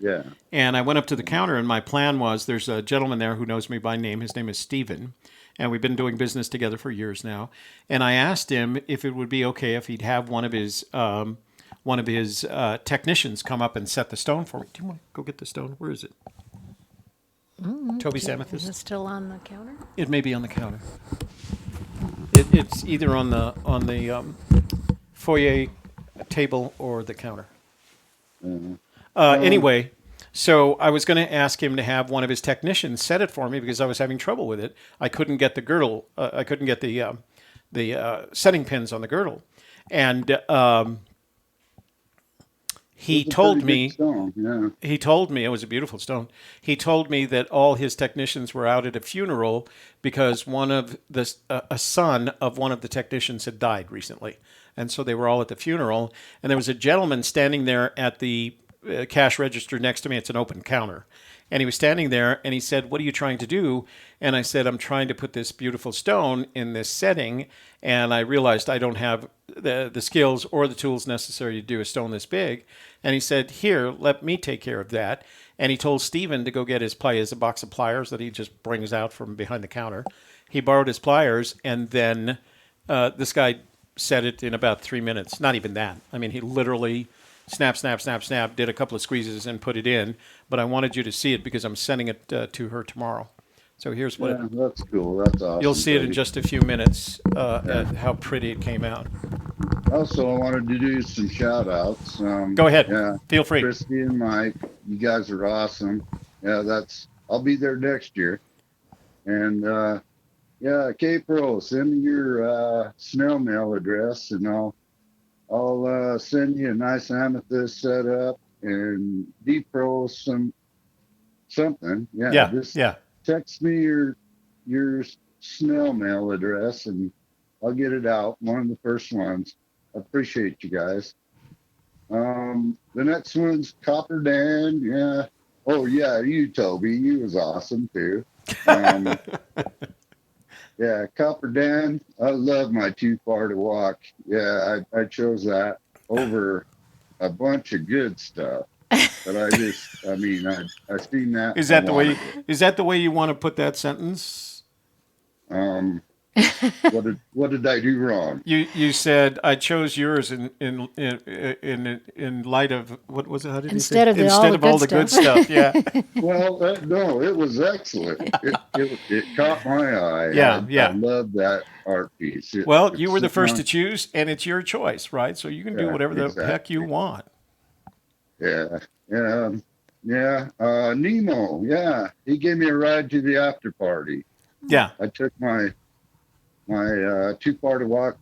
Yeah. And I went up to the counter, and my plan was there's a gentleman there who knows me by name. His name is Steven, and we've been doing business together for years now. And I asked him if it would be okay if he'd have one of his technicians come up and set the stone for me. Do you want to go get the stone? Where is it? Toby's amethyst. Is it still on the counter? It may be on the counter. It's either on the foyer table or the counter. Mm-hmm. Anyway, so I was going to ask him to have one of his technicians set it for me because I was having trouble with it. I couldn't get the girdle. I couldn't get the setting pins on the girdle, and he told me. Yeah. He told me it was a beautiful stone. He told me that all his technicians were out at a funeral because a son of one of the technicians had died recently, and so they were all at the funeral. And there was a gentleman standing there at the cash register next to me. It's an open counter. And he was standing there and he said, "What are you trying to do?" And I said, "I'm trying to put this beautiful stone in this setting." And I realized I don't have the skills or the tools necessary to do a stone this big. And he said, "Here, let me take care of that." And he told Steven to go get his pliers, a box of pliers that he just brings out from behind the counter. He borrowed his pliers, and then this guy set it in about 3 minutes. Not even that. I mean, he literally snap, snap, snap, snap, did a couple of squeezes and put it in. But I wanted you to see it because I'm sending it to her tomorrow. So here's what that's cool. That's awesome. you'll see it in just a few minutes at how pretty it came out. Also, I wanted to do some shout outs. Go ahead. Yeah. Feel free. Christy and Mike, you guys are awesome. Yeah, I'll be there next year. And K-Pro, send me your snail mail address and I'll send you a nice amethyst set up and D-Pro something. Yeah. Just text me your snail mail address and I'll get it out. One of the first ones. I appreciate you guys. The next one's Copper Dan. Yeah. Oh yeah, you Toby. You was awesome too. Um, yeah, Copper Dan. I love my too far to walk. Yeah, I chose that over a bunch of good stuff. But I mean, I seen that. Is I that the way? wanted it. Is that the way you want to put that sentence? Um, what did I do wrong? You said I chose yours in light of what was it? How did you say? Instead of all Instead the of all good the good stuff. stuff. Yeah, Well, no, it was excellent. It caught my eye. yeah, I yeah. love that art piece. Well, you It's were the sitting first to on. choose, and it's your choice, right? So you can do Yeah, whatever the heck you exactly. want. Yeah, yeah, yeah. Nemo. Yeah, he gave me a ride to the after party. Yeah, I took my too far to walk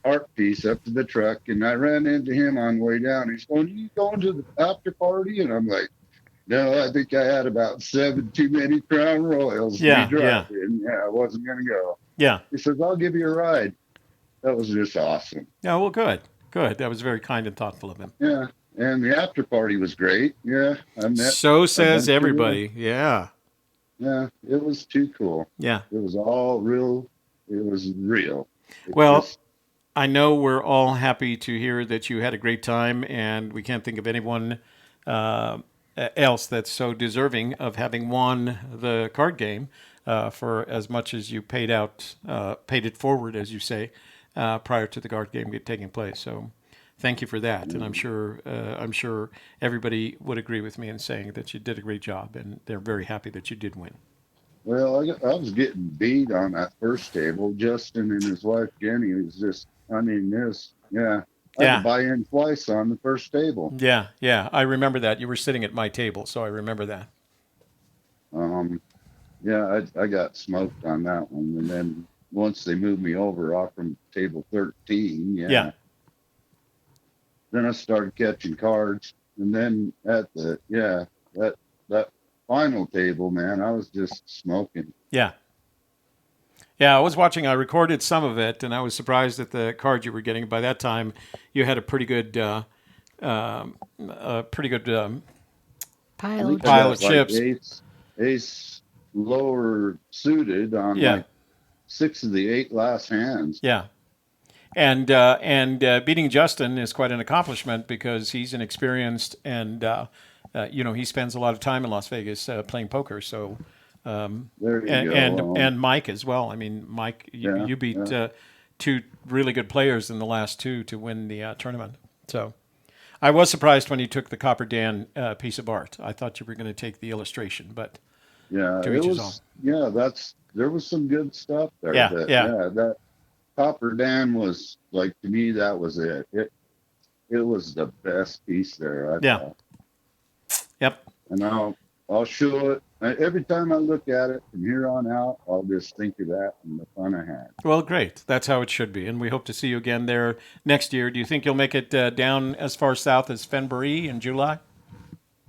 art piece up to the truck, and I ran into him on the way down. He's going, "You going to the after party?" And I'm like, "No, I think I had about seven too many Crown Royals to be yeah, yeah, driving. Yeah, I wasn't gonna go." yeah. He says, "I'll give you a ride." That was just awesome. Yeah, well, good, good. That was very kind and thoughtful of him. Yeah, and the after party was great. Yeah, I met So a says bunch of them. everybody. Yeah, Yeah, it was too cool. yeah. It was all real. It was real. It Well, just, I know we're all happy to hear that you had a great time, and we can't think of anyone uh, else that's so deserving of having won the card game for as much as you paid it forward, as you say, prior to the card game taking place. So, thank you for that, and I'm sure everybody would agree with me in saying that you did a great job, and they're very happy that you did win. well, I was getting beat on that first table. Justin and his wife Jenny was just, I mean, yeah. I had to Yeah, buy in twice on the first table. yeah, yeah. I remember that you were sitting at my table, so I remember that. Um, yeah, I got smoked on that one, and then once they moved me over off from table 13, Yeah. yeah, then I started catching cards, and then at the that final table, man, I was just smoking. Yeah. Yeah, I was watching. I recorded some of it, and I was surprised at the card you were getting. By that time, you had a pretty good I Pile of think I pile of got chips. like chips. ace lower suited on Yeah, like six of the eight last hands. yeah. And beating Justin is quite an accomplishment because he's inexperienced, and he spends a lot of time in Las Vegas playing poker. So, There you and go. and Mike as well. I mean, Mike, Yeah, you beat yeah. two really good players in the last two to win the tournament. So. I was surprised when you took the Copper Dan piece of art. I thought you were going to take the illustration, but Yeah, to it each his own. was. Yeah, there was some good stuff there. Yeah, That yeah, yeah, that Copper Dan was like to me that was it. It was the best piece there, I yeah. thought. Yep. And I'll show it every time I look at it from here on out. I'll just think of that and the fun I had. Well, great. That's how it should be, and we hope to see you again there next year. Do you think you'll make it down as far south as Fenndango in July?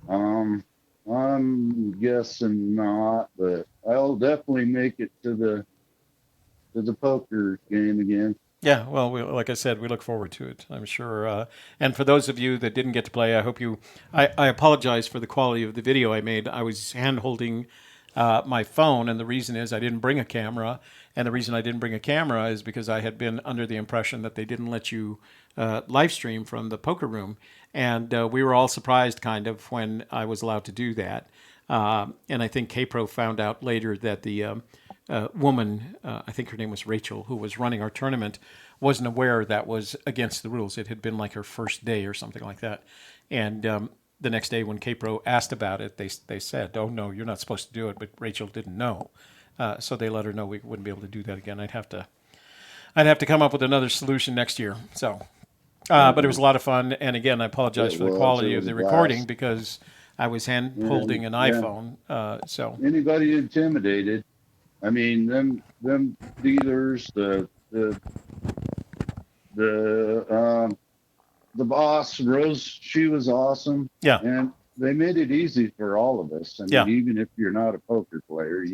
Um, I'm guessing not, but I'll definitely make it to the poker game again. Yeah, well, like I said, we look forward to it. I'm sure. And for those of you that didn't get to play, I hope you. I apologize for the quality of the video I made. I was hand holding my phone, and the reason is I didn't bring a camera. And the reason I didn't bring a camera is because I had been under the impression that they didn't let you live stream from the poker room. And we were all surprised, kind of, when I was allowed to do that. And I think KPro found out later that the woman, I think her name was Rachel, who was running our tournament, wasn't aware that was against the rules. It had been like her first day or something like that. And the next day when KPro asked about it, they said, "Oh, no, you're not supposed to do it," but Rachel didn't know. So they let her know we wouldn't be able to do that again. I'd have to come up with another solution next year. So, but it was a lot of fun. And again, I apologize It for the was. It quality of was a the recording blast. because I was hand And holding an yeah, iPhone. So anybody intimidated. I mean, them dealers, the the boss Rose, she was awesome, yeah, and they made it easy for all of us. I yeah. mean, even if you're not a poker player,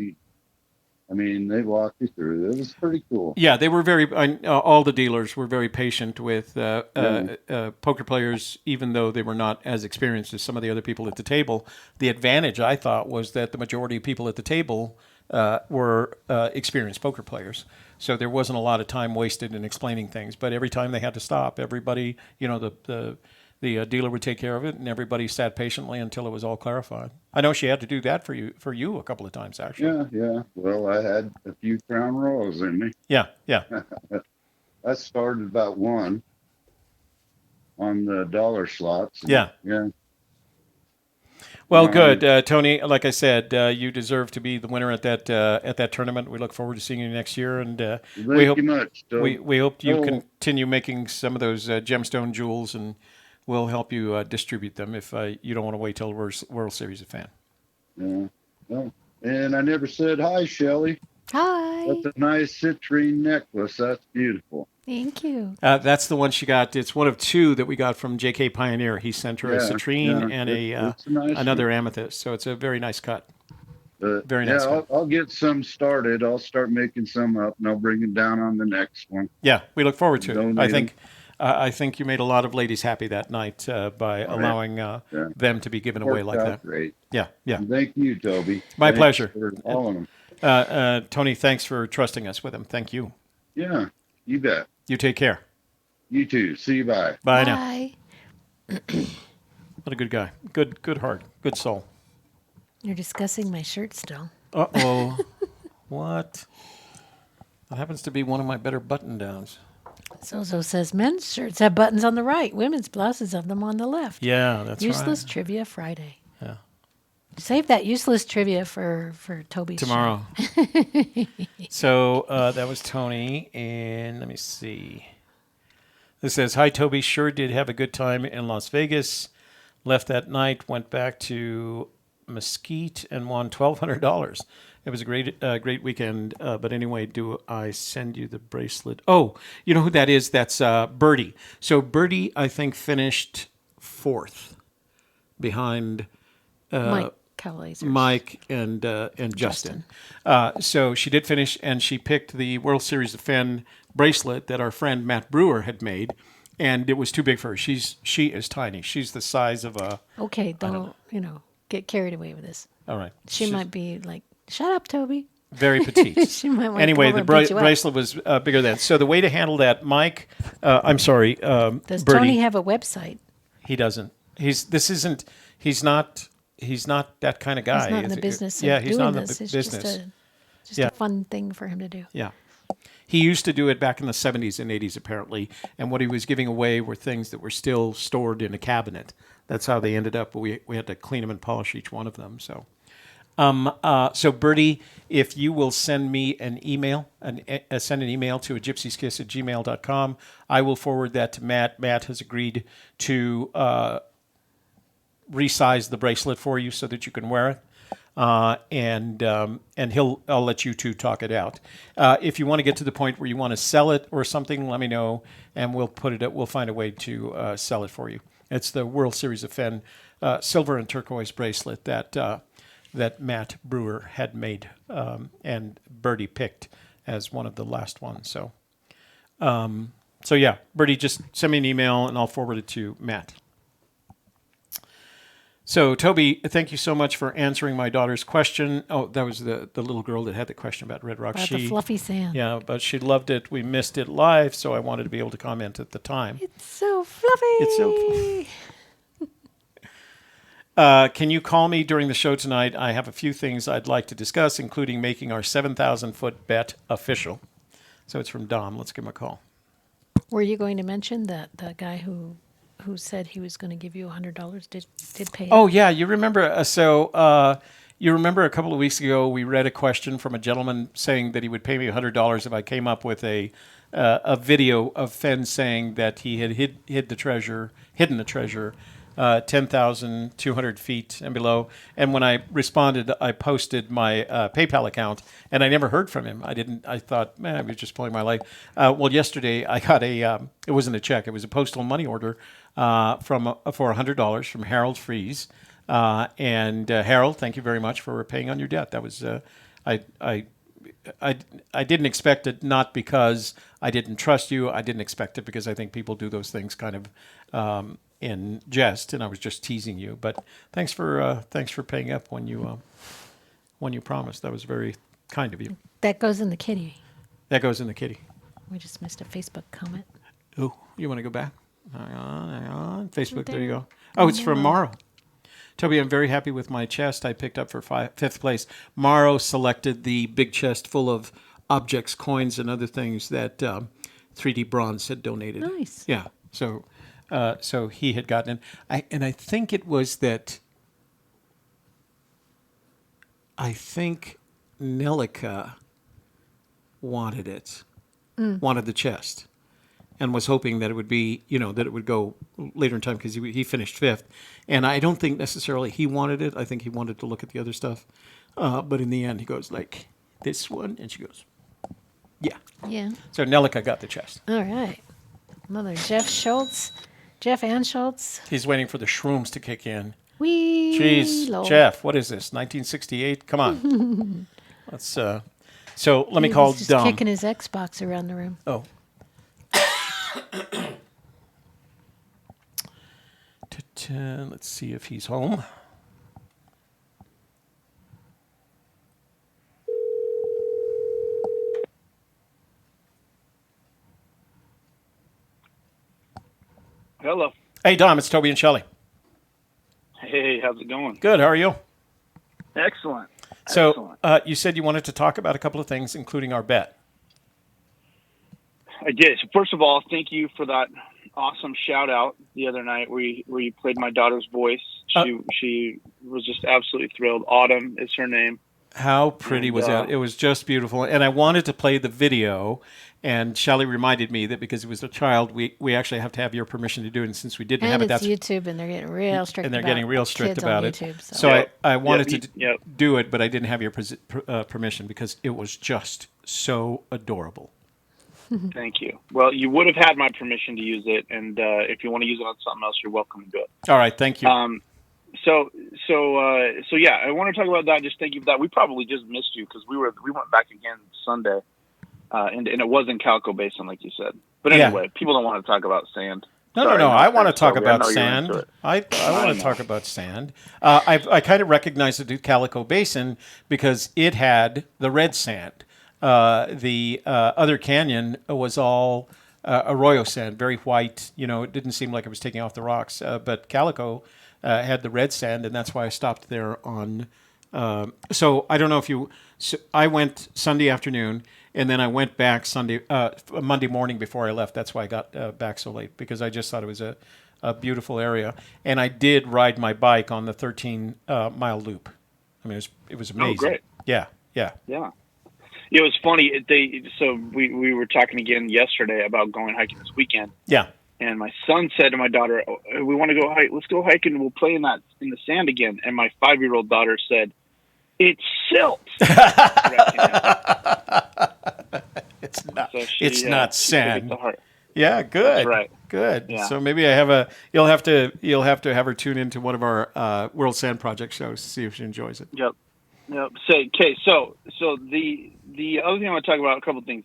I mean, they walked you through it. It was pretty cool. Yeah, they were very. All the dealers were very patient with poker players, even though they were not as experienced as some of the other people at the table. The advantage, I thought, was that the majority of people at the table were experienced poker players. So there wasn't a lot of time wasted in explaining things. But every time they had to stop, everybody, the dealer would take care of it, and everybody sat patiently until it was all clarified. I know she had to do that for you a couple of times, actually. Yeah. Well, I had a few Crown Royals in me. Yeah. I started about one on the dollar slots. Yeah. Yeah. Well, good, Tony. Like I said, you deserve to be the winner at that tournament. We look forward to seeing you next year, and we hope we hope you continue making some of those gemstone jewels, and we'll help you distribute them if you don't want to wait till World Series of Fan. Yeah. Well, and I never said hi, Shelley. Hi. That's a nice citrine necklace. That's beautiful. Thank you. That's the one she got. It's one of two that we got from J.K. Pioneer. He sent her a citrine and it's a nice another one. amethyst. So it's a very nice cut. Very nice. Yeah, I'll get some started. I'll start making some up, and I'll bring it down on the next one. Yeah, we look forward to it. Donate I think you made a lot of ladies happy that night by allowing them to be given away like that. Great. Yeah. And thank you, Toby. My Thanks pleasure. for all of them. Tony, thanks for trusting us with them. Thank you. Yeah, you bet. You take care. You too. See you. Bye. Bye now. Bye. What a good guy. Good heart. Good soul. You're discussing my shirt still. Uh-oh. What? That happens to be one of my better button-downs. Zozo says men's shirts have buttons on the right. Women's blouses have them on the left. Yeah, that's Useless right. Trivia Friday. Yeah. Save that useless trivia for Toby's Tomorrow. show. So that was Tony, and let me see. This says, "Hi Toby, sure did have a good time in Las Vegas. Left that night, went back to Mesquite, and won $1,200. It was a great weekend. But anyway, do I send you the bracelet? Oh, you know who that is? That's Birdie. So Birdie, I think, finished fourth behind Mike and Justin. So she did finish, and she picked the World Series of Fenn bracelet that our friend Matt Brewer had made, and it was too big for her. She is tiny. She's the size of a. Okay, don't get carried away with this. All right. She might be like, "Shut up, Toby." Very petite. She might want anyway, to the come over and beat you up. bracelet was bigger than. So the way to handle that, Mike. I'm sorry, Does Birdie. Tony have a website? He doesn't. He's not that kind of guy. He's not in the business of yeah, he's doing not in this. the It's business. just Yeah. a fun thing for him to do. Yeah. He used to do it back in the 70s and 80s, apparently. And what he was giving away were things that were still stored in a cabinet. That's how they ended up. We had to clean them and polish each one of them. So, so Bertie, if you will send me an email, send an email to gypsieskiss@gmail.com, I will forward that to Matt. Matt has agreed to resize the bracelet for you so that you can wear it. And I'll let you two talk it out. If you want to get to the point where you want to sell it or something, let me know, and we'll find a way to sell it for you. It's the World Series of Fenn silver and turquoise bracelet that Matt Brewer had made, and Birdie picked as one of the last ones. So yeah, Birdie, just send me an email and I'll forward it to Matt. So, Toby, thank you so much for answering my daughter's question. Oh, that was the little girl that had the question about Red Rock. About the fluffy sand. Yeah, but she loved it. We missed it live, so I wanted to be able to comment at the time. It's so fluffy. It's so can you call me during the show tonight? I have a few things I'd like to discuss, including making our 7,000-foot bet official. So it's from Dom. Let's give him a call. Were you going to mention that the guy who said he was going to give you $100 did pay? Oh yeah, you remember? You remember a couple of weeks ago we read a question from a gentleman saying that he would pay me $100 if I came up with a video of Fenn saying that he had hidden the treasure 10,200 feet and below. And when I responded, I posted my PayPal account, and I never heard from him. I thought, man, I was just pulling my leg. Well, yesterday I got it wasn't a check. It was a postal money order for $100 from Harold Fries. And Harold, thank you very much for paying on your debt. That was, I I didn't expect it, not because I didn't trust you. I didn't expect it because I think people do those things kind of in jest, and I was just teasing you. But thanks for paying up when you promised. That was very kind of you. That goes in the kitty. That goes in the kitty. We just missed a Facebook comment. Oh, you want to go back? Hang on. Facebook, there you go. Oh, it's from Morrow. Toby, I'm very happy with my chest I picked up for fifth place. Morrow selected the big chest full of objects, coins, and other things that 3D Bronze had donated. Nice. Yeah. So he had gotten it. And I think it was that. I think Nelica wanted it, wanted the chest, and was hoping that it would be, that it would go later in time because he finished fifth. And I don't think necessarily he wanted it. I think he wanted to look at the other stuff. But in the end, he goes like, this one? And she goes, yeah. Yeah. So Nelica got the chest. All right. Mother Jeff and Schultz. He's waiting for the shrooms to kick in. Jeez, Jeez, Jeff, what is this, 1968? Come on. Let's, so let me call He's just Dom. kicking his Xbox around the room. Oh. Let's see if he's home. Hello. Hey, Dom, it's Toby and Shelley. Hey, how's it going? Good, how are you? Excellent. So you said you wanted to talk about a couple of things, including our bet. I did. So first of all, thank you for that awesome shout out the other night where you played my daughter's voice. She was just absolutely thrilled. Autumn is her name. How pretty was that? It was just beautiful. And I wanted to play the video, and Shelley reminded me that because it was a child, we actually have to have your permission to do it. And since we didn't have it, that's YouTube, and they're getting real strict. And they're getting real strict about it. YouTube, so I wanted to do it, but I didn't have your permission because it was just so adorable. Thank you. Well, you would have had my permission to use it, and if you want to use it on something else, you're welcome to do it. All right, thank you. So yeah, I want to talk about that. Just thank you for that. We probably just missed you because we went back again Sunday, and it was in Calico Basin, like you said. But anyway, people don't want to talk about sand. No. I want to talk about sand. I want to talk about sand. I kind of recognized the Calico Basin because it had the red sand. The other canyon was all arroyo sand, very white. It didn't seem like it was taking off the rocks. But Calico had the red sand, and that's why I stopped there on. So I don't know if you. So I went Sunday afternoon, and then I went back Monday morning before I left. That's why I got back so late, because I just thought it was a beautiful area, and I did ride my bike on the 13-mile loop. I mean, it was amazing. Oh, great! Yeah. It was funny. So we were talking again yesterday about going hiking this weekend. Yeah. And my son said to my daughter, "We want to go hike. Let's go hiking. We'll play in the sand again." And my 5-year-old daughter said, "It's silt." It's not. So it's not sand. Yeah, good. That's right. Good. Yeah. So maybe you'll have to have her tune into one of our World Sand Project shows to see if she enjoys it. Yep. So the other thing I want to talk about, a couple of things.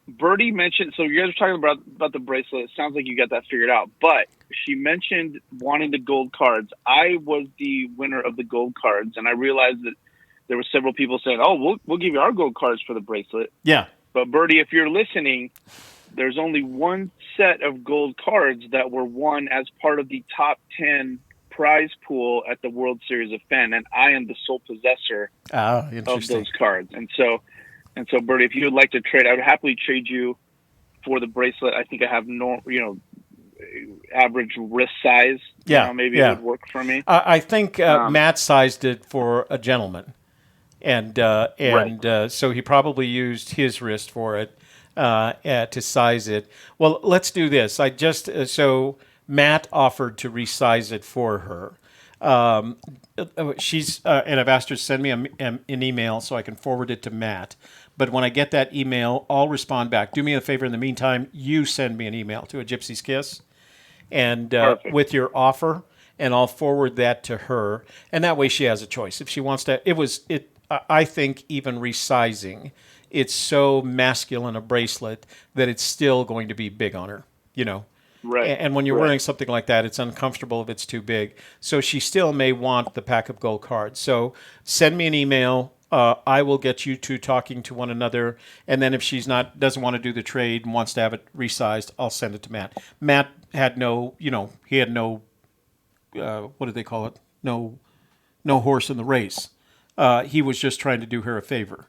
Birdie mentioned, so you guys are talking about the bracelet. It sounds like you got that figured out, but she mentioned wanting the gold cards. I was the winner of the gold cards, and I realized that there were several people saying, "Oh, we'll give you our gold cards for the bracelet." Yeah. But Birdie, if you're listening, there's only one set of gold cards that were won as part of the top 10 prize pool at the World Series of Fenn, and I am the sole possessor of those cards. And so, Birdie, if you would like to trade, I would happily trade you for the bracelet. I think I have average wrist size. Yeah, maybe it would work for me. I think Matt sized it for a gentleman, and right. So he probably used his wrist for it to size it. Well, let's do this. So Matt offered to resize it for her. She's and I've asked her to send me an email so I can forward it to Matt. But when I get that email, I'll respond back. Do me a favor in the meantime. You send me an email to a Gypsy's Kiss, and with your offer, and I'll forward that to her. And that way, she has a choice if she wants to. I think even resizing, it's so masculine a bracelet that it's still going to be big on her, you know. Right. And when you're wearing something like that, it's uncomfortable if it's too big. So she still may want the pack of gold cards. So send me an email. I will get you two talking to one another. And then if she's doesn't want to do the trade and wants to have it resized, I'll send it to Matt. Matt had no, he had no, what do they call it? No horse in the race. He was just trying to do her a favor.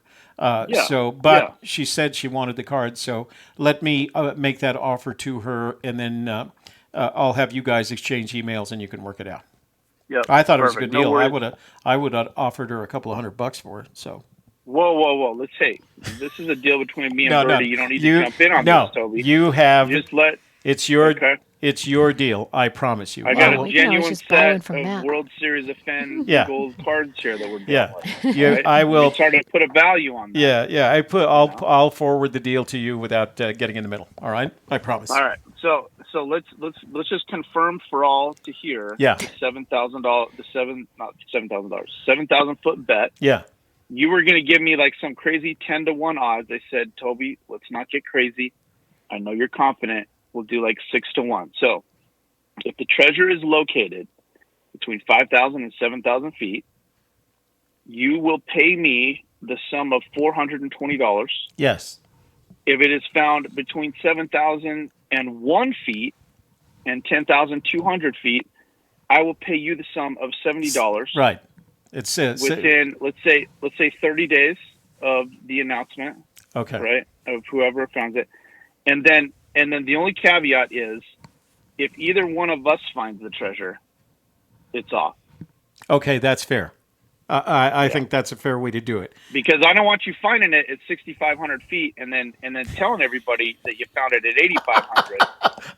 She said she wanted the card, so let me make that offer to her, and then I'll have you guys exchange emails, and you can work it out. Yeah, I thought it was a good deal. No, I would have offered her a couple of $100 for it. So. Whoa! Let's say this is a deal between me and Birdie. You don't need to jump in on this, Toby. You have. Just let. It's your. Okay. It's your deal. I promise you. I got a genuine set of World Series of Fenn gold cards here that we're doing. Right? I will. Try to put a value on that. Yeah. I'll forward the deal to you without getting in the middle. All right. I promise. All right. So let's just confirm for all to hear. Yeah. The $7,000 bet. Yeah. You were going to give me like some crazy 10-1 odds. I said, Toby, let's not get crazy. I know you're confident. We'll do like 6-1. So if the treasure is located between 5,000 and 7,000 feet, you will pay me the sum of $420. Yes. If it is found between 7,001 feet and 10,200 feet, I will pay you the sum of $70. Right. It's within let's say 30 days of the announcement. Okay. Right, of whoever finds it, and then the only caveat is if either one of us finds the treasure, it's off. Okay, that's fair. I think that's a fair way to do it. Because I don't want you finding it at 6,500 feet and then telling everybody that you found it at 8,500.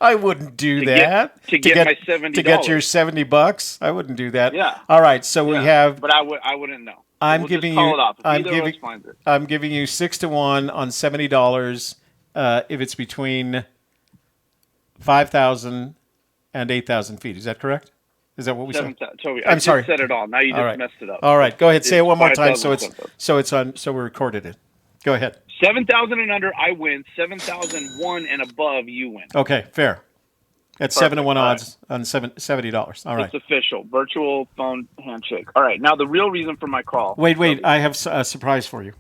I wouldn't do that. To get my $70. To get your $70. I wouldn't do that. Yeah. All right. So we have. But I wouldn't know. I'm we'll giving just call you. It off. If I'm either of us finds it. I'm giving you 6-1 on $70. If it's between 5,000 and 8,000 feet. Is that correct? Is that what we said? Toby, I'm sorry. I just said it all. Now you just messed it up. All right. Go ahead. Say it one more time. So it's on. So we recorded it. Go ahead. 7,000 and under, I win. 7,001 and above, you win. Okay. Fair. That's 7-1 odds on $70. All right. It's official. Virtual phone handshake. All right. Now the real reason for my call. Wait. I have a surprise for you.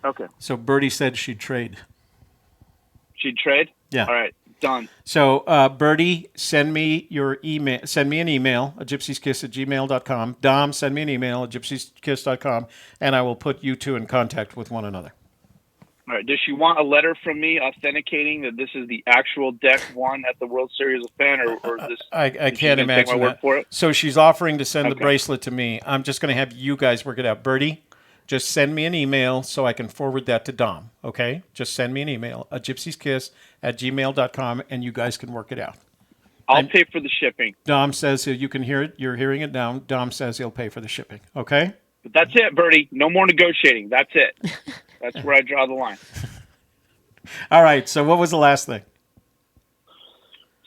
Okay. So Birdie said she'd trade. She'd trade? Yeah. All right. Done. So, Birdie, send me your email. Send me an email at gypsieskiss@gmail.com. Dom, send me an email at gypsieskiss.com, and I will put you two in contact with one another. All right. Does she want a letter from me authenticating that this is the actual deck one at the World Series of Fenn, or is this? I can't imagine that. For it? So she's offering to send the bracelet to me. I'm just going to have you guys work it out. Birdie, just send me an email so I can forward that to Dom, okay? Just send me an email at gypsieskiss@gmail.com, and you guys can work it out. I'll pay for the shipping. Dom says you can hear it. You're hearing it now. Dom says he'll pay for the shipping, okay? But that's it, Birdie. No more negotiating. That's it. That's where I draw the line. All right, so what was the last thing?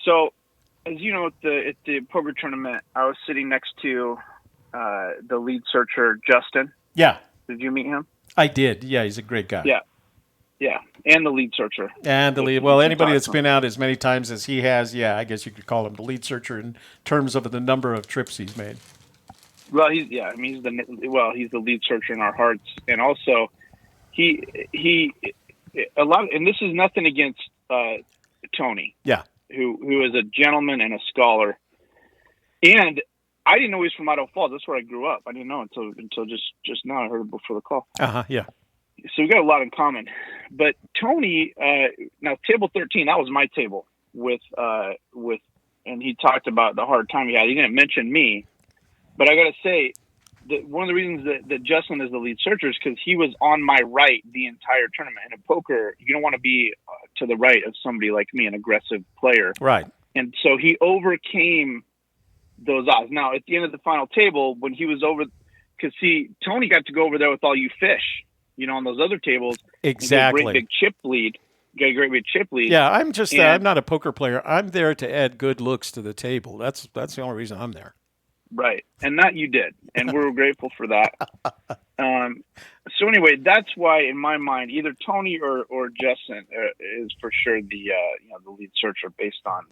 So, as you know, at the poker tournament, I was sitting next to the lead searcher, Justin. Yeah. Did you meet him? I did. Yeah, he's a great guy. Yeah, and the lead searcher. And the lead. Well, anybody that's been out as many times as he has, yeah, I guess you could call him the lead searcher in terms of the number of trips he's made. Well, he's the lead searcher in our hearts, and also he a lot. And this is nothing against Tony. Yeah. Who is a gentleman and a scholar, and I didn't know he was from Idaho Falls. That's where I grew up. I didn't know until just now. I heard it before the call. Yeah. So we got a lot in common. But Tony, now table 13, that was my table with, and he talked about the hard time he had. He didn't mention me, but I got to say that one of the reasons that Justin is the lead searcher is because he was on my right the entire tournament. And in poker, you don't want to be to the right of somebody like me, an aggressive player. Right. And so he overcame those odds. Now, at the end of the final table, when he was over, because Tony got to go over there with all you fish, on those other tables. Exactly. Great big chip lead. Got a great big chip lead. Yeah, I'm just I'm not a poker player. I'm there to add good looks to the table. That's the only reason I'm there. Right. And that you did. And we're grateful for that. So anyway, that's why in my mind, either Tony or Justin is for sure the the lead searcher based on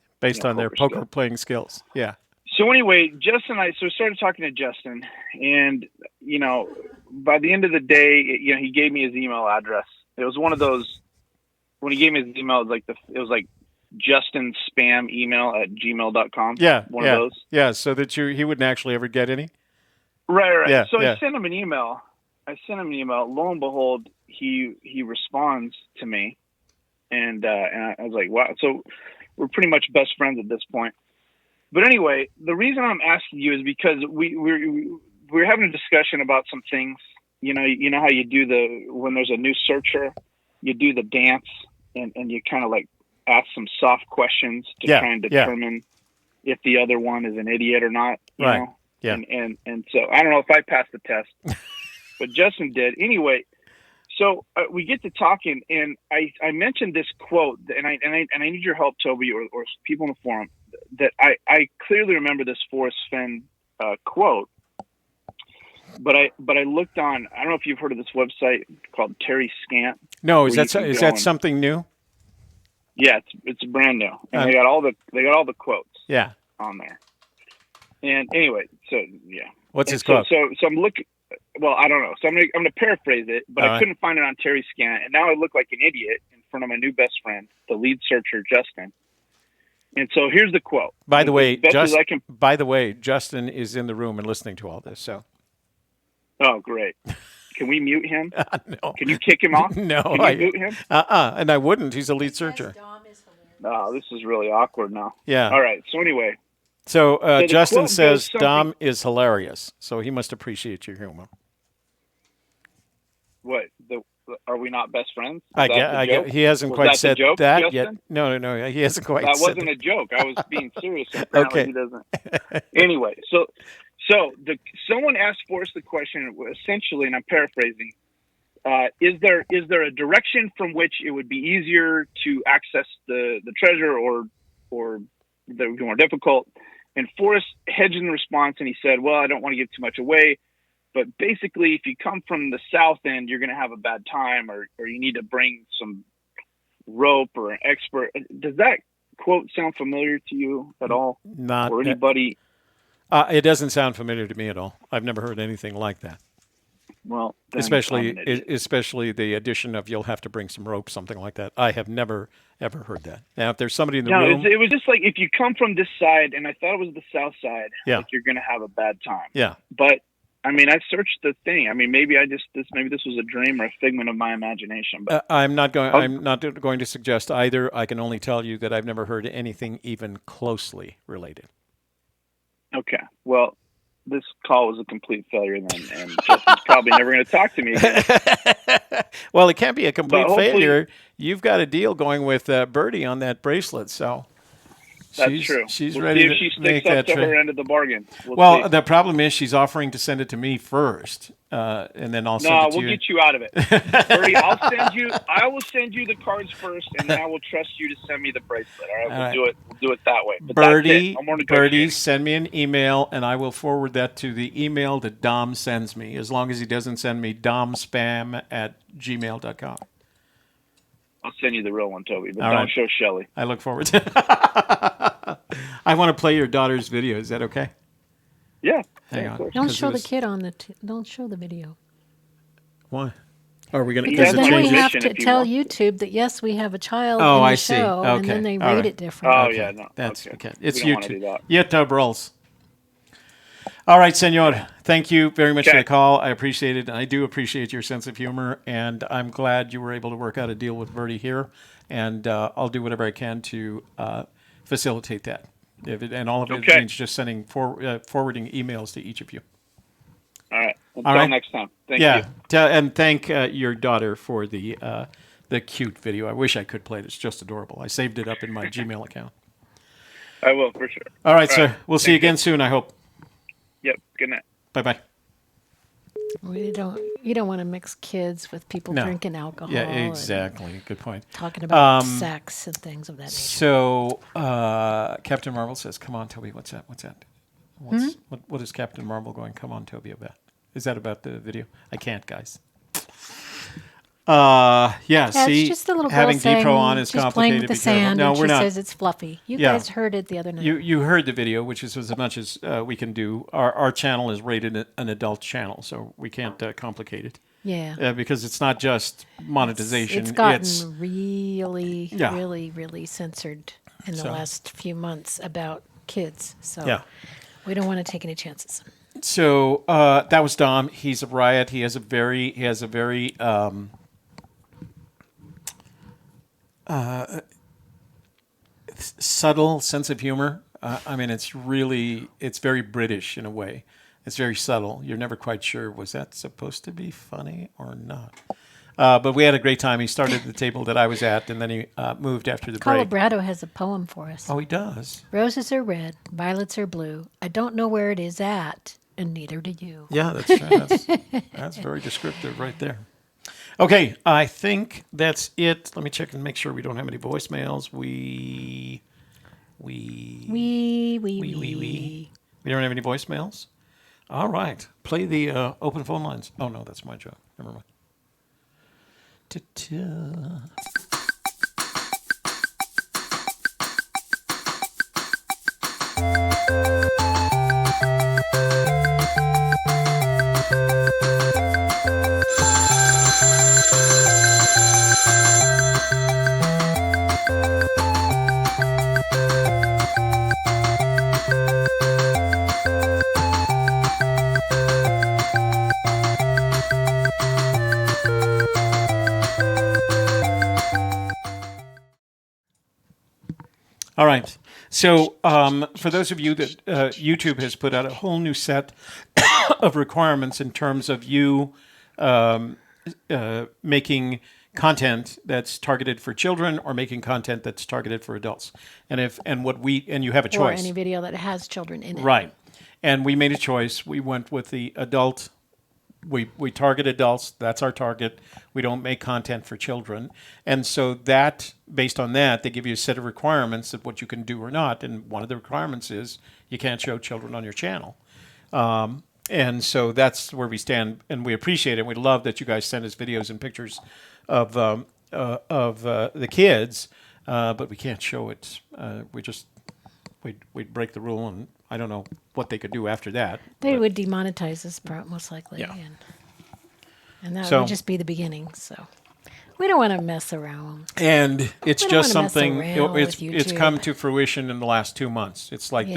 their poker skills. playing skills. Yeah. So anyway, Justin and I started talking to Justin, and by the end of the day, he gave me his email address. It was one of those when he gave me his email, it was like Justin spam email at gmail.com. Yeah. One of those. Yeah. So that he wouldn't actually ever get any. Right. Yeah, So I sent him an email. Lo and behold, he responds to me, and I was like, wow. So we're pretty much best friends at this point. But anyway, the reason I'm asking you is because we're having a discussion about some things. You know how you do when there's a new searcher, you do the dance and you kind of like ask some soft questions to try and determine if the other one is an idiot or not. You know? Yeah. And so I don't know if I passed the test, but Justin did. Anyway, so we get to talking, and I mentioned this quote, and I need your help, Toby, or people in the forum, that I clearly remember this Forrest Fenn quote, but I looked on. I don't know if you've heard of this website called Terry Scant. No, is that something new? Yeah, it's brand new, and they got all the quotes. Yeah. On there. And anyway, so yeah. What's his quote? So I'm looking. Well, I don't know. So I'm gonna paraphrase it, but I couldn't find it on Terry Scant, and now I look like an idiot in front of my new best friend, the lead searcher, Justin. And so here's the quote. By the way, Justin is in the room and listening to all this. So. Oh, great. Can we mute him? No. Can you kick him off? No. Can you mute him? And I wouldn't. He's a lead searcher. Oh, this is really awkward now. Yeah. All right. So anyway. So Justin says Dom is hilarious, so he must appreciate your humor. What? Are we not best friends? I get. He hasn't quite said joke, that Justin? yet. No, he hasn't quite. That said wasn't a joke. I was being serious. Okay. He doesn't. Anyway, so someone asked Forrest the question essentially, and I'm paraphrasing. Is there a direction from which it would be easier to access the treasure, or that would be more difficult? And Forrest hedged in response, and he said, "Well, I don't want to give too much away, but basically, if you come from the south end, you're going to have a bad time, or you need to bring some rope or an expert." Does that quote sound familiar to you at all? Not or anybody. It doesn't sound familiar to me at all. I've never heard anything like that. Well, especially the addition of "you'll have to bring some rope," something like that. I have never ever heard that. Now, if there's somebody in the room, it was just like if you come from this side, and I thought it was the south side, like you're going to have a bad time. Yeah, but I mean, I searched the thing. I mean, maybe this was a dream or a figment of my imagination. But I'm not going to suggest either. I can only tell you that I've never heard anything even closely related. Okay. Well, this call was a complete failure then, and Justin's probably never going to talk to me again. Well, it can't be a complete failure. You've got a deal going with Birdie on that bracelet, so that's true. She's we'll ready see if she to make sticks up that to her end of the bargain. Well, the problem is she's offering to send it to me first, and then I'll send it to you. No, we'll get you out of it. Birdie, I will send you the cards first, and then I will trust you to send me the bracelet. All right, we'll do it that way. But Birdie, send me an email, and I will forward that to the email that Dom sends me, as long as he doesn't send me domspam@gmail.com. I'll send you the real one, Toby, but All don't right. show Shelley. I look forward to it. I want to play your daughter's video. Is that okay? Yeah. Hang on. Don't show the kid on don't show the video. Why? Are we going to? Because then we have to if you tell want. YouTube that yes, we have a child Oh, in the I see. show, and Okay. then they All rate right. it differently. Oh, Okay. yeah, no. That's okay. It's We don't wanna do YouTube. that. YouTube rolls. All right, senor. Thank you very much for the call. I appreciate it. And I do appreciate your sense of humor, and I'm glad you were able to work out a deal with Birdie here. And I'll do whatever I can to facilitate that. And all of it means just sending forwarding emails to each of you. All right. Until next time. Thank you. And thank your daughter for the cute video. I wish I could play it. It's just adorable. I saved it up in my Gmail account. I will, for sure. All right, sir. We'll see you again soon, I hope. Yep. Good night. Bye-bye. You don't want to mix kids with people drinking alcohol. Yeah, exactly. Good point. Talking about sex and things of that nature. So Captain Marvel says, "Come on, Toby. What's that? What is Captain Marvel going? Come on, Toby, about? Is that about the video? I can't, guys. Yeah, see, it's just a little girl having saying D-Pro on is she's playing complicated. with the Be careful. sand, No, and we're she not. says it's fluffy. You Yeah. guys heard it the other night. You heard the video, which is as much as we can do. Our channel is rated an adult channel, so we can't complicate it. Yeah. Because it's not just monetization. It's gotten really, really censored in the last few months about kids. So we don't want to take any chances. So that was Dom. He's a riot. He has a very subtle sense of humor. I mean, it's very British in a way. It's very subtle. You're never quite sure, was that supposed to be funny or not? But we had a great time. He started at the table that I was at, and then he moved after the break. Colabrado has a poem for us. Oh, he does? Roses are red, violets are blue. I don't know where it is at, and neither do you. Yeah, that's very descriptive right there. Okay, I think that's it. Let me check and make sure we don't have any voicemails. We don't have any voicemails? All right. Play the open phone lines. Oh, no, that's my job. Never mind. Ta-ta. All right. So for those of you that YouTube has put out a whole new set of requirements in terms of you making content that's targeted for children or making content that's targeted for adults. And you have a choice. Or any video that has children in it. Right. And we made a choice. We went with the adult. We target adults. That's our target. We don't make content for children. And so that, based on that, they give you a set of requirements of what you can do or not. And one of the requirements is you can't show children on your channel. And so that's where we stand. And we appreciate it. We love that you guys send us videos and pictures of the kids, but we can't show it. We'd break the rule, and I don't know what they could do after that. They would demonetize us, most likely. Yeah. And that would just be the beginning. So we don't want to mess around. And it's just something, it's come to fruition in the last 2 months. It's like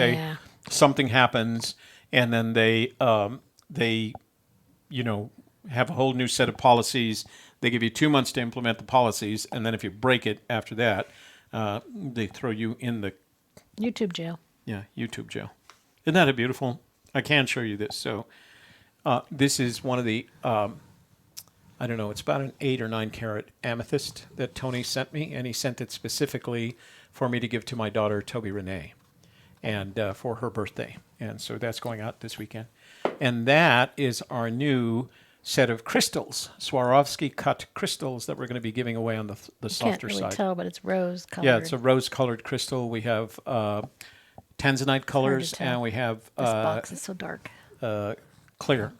something happens, and then they have a whole new set of policies. They give you 2 months to implement the policies, and then if you break it after that, they throw you in the YouTube jail. Yeah, YouTube jail. Isn't that a beautiful? I can show you this. So this is one of the, I don't know, it's about an 8 or 9 carat amethyst that Tony sent me, and he sent it specifically for me to give to my daughter, Toby Renee, and for her birthday. And so that's going out this weekend. And that is our new set of crystals, Swarovski cut crystals that we're going to be giving away on the softer side. Can't really side. tell, but it's rose colored. Yeah, it's a rose colored crystal. We have tanzanite colors, and we have this box is so dark. Clear.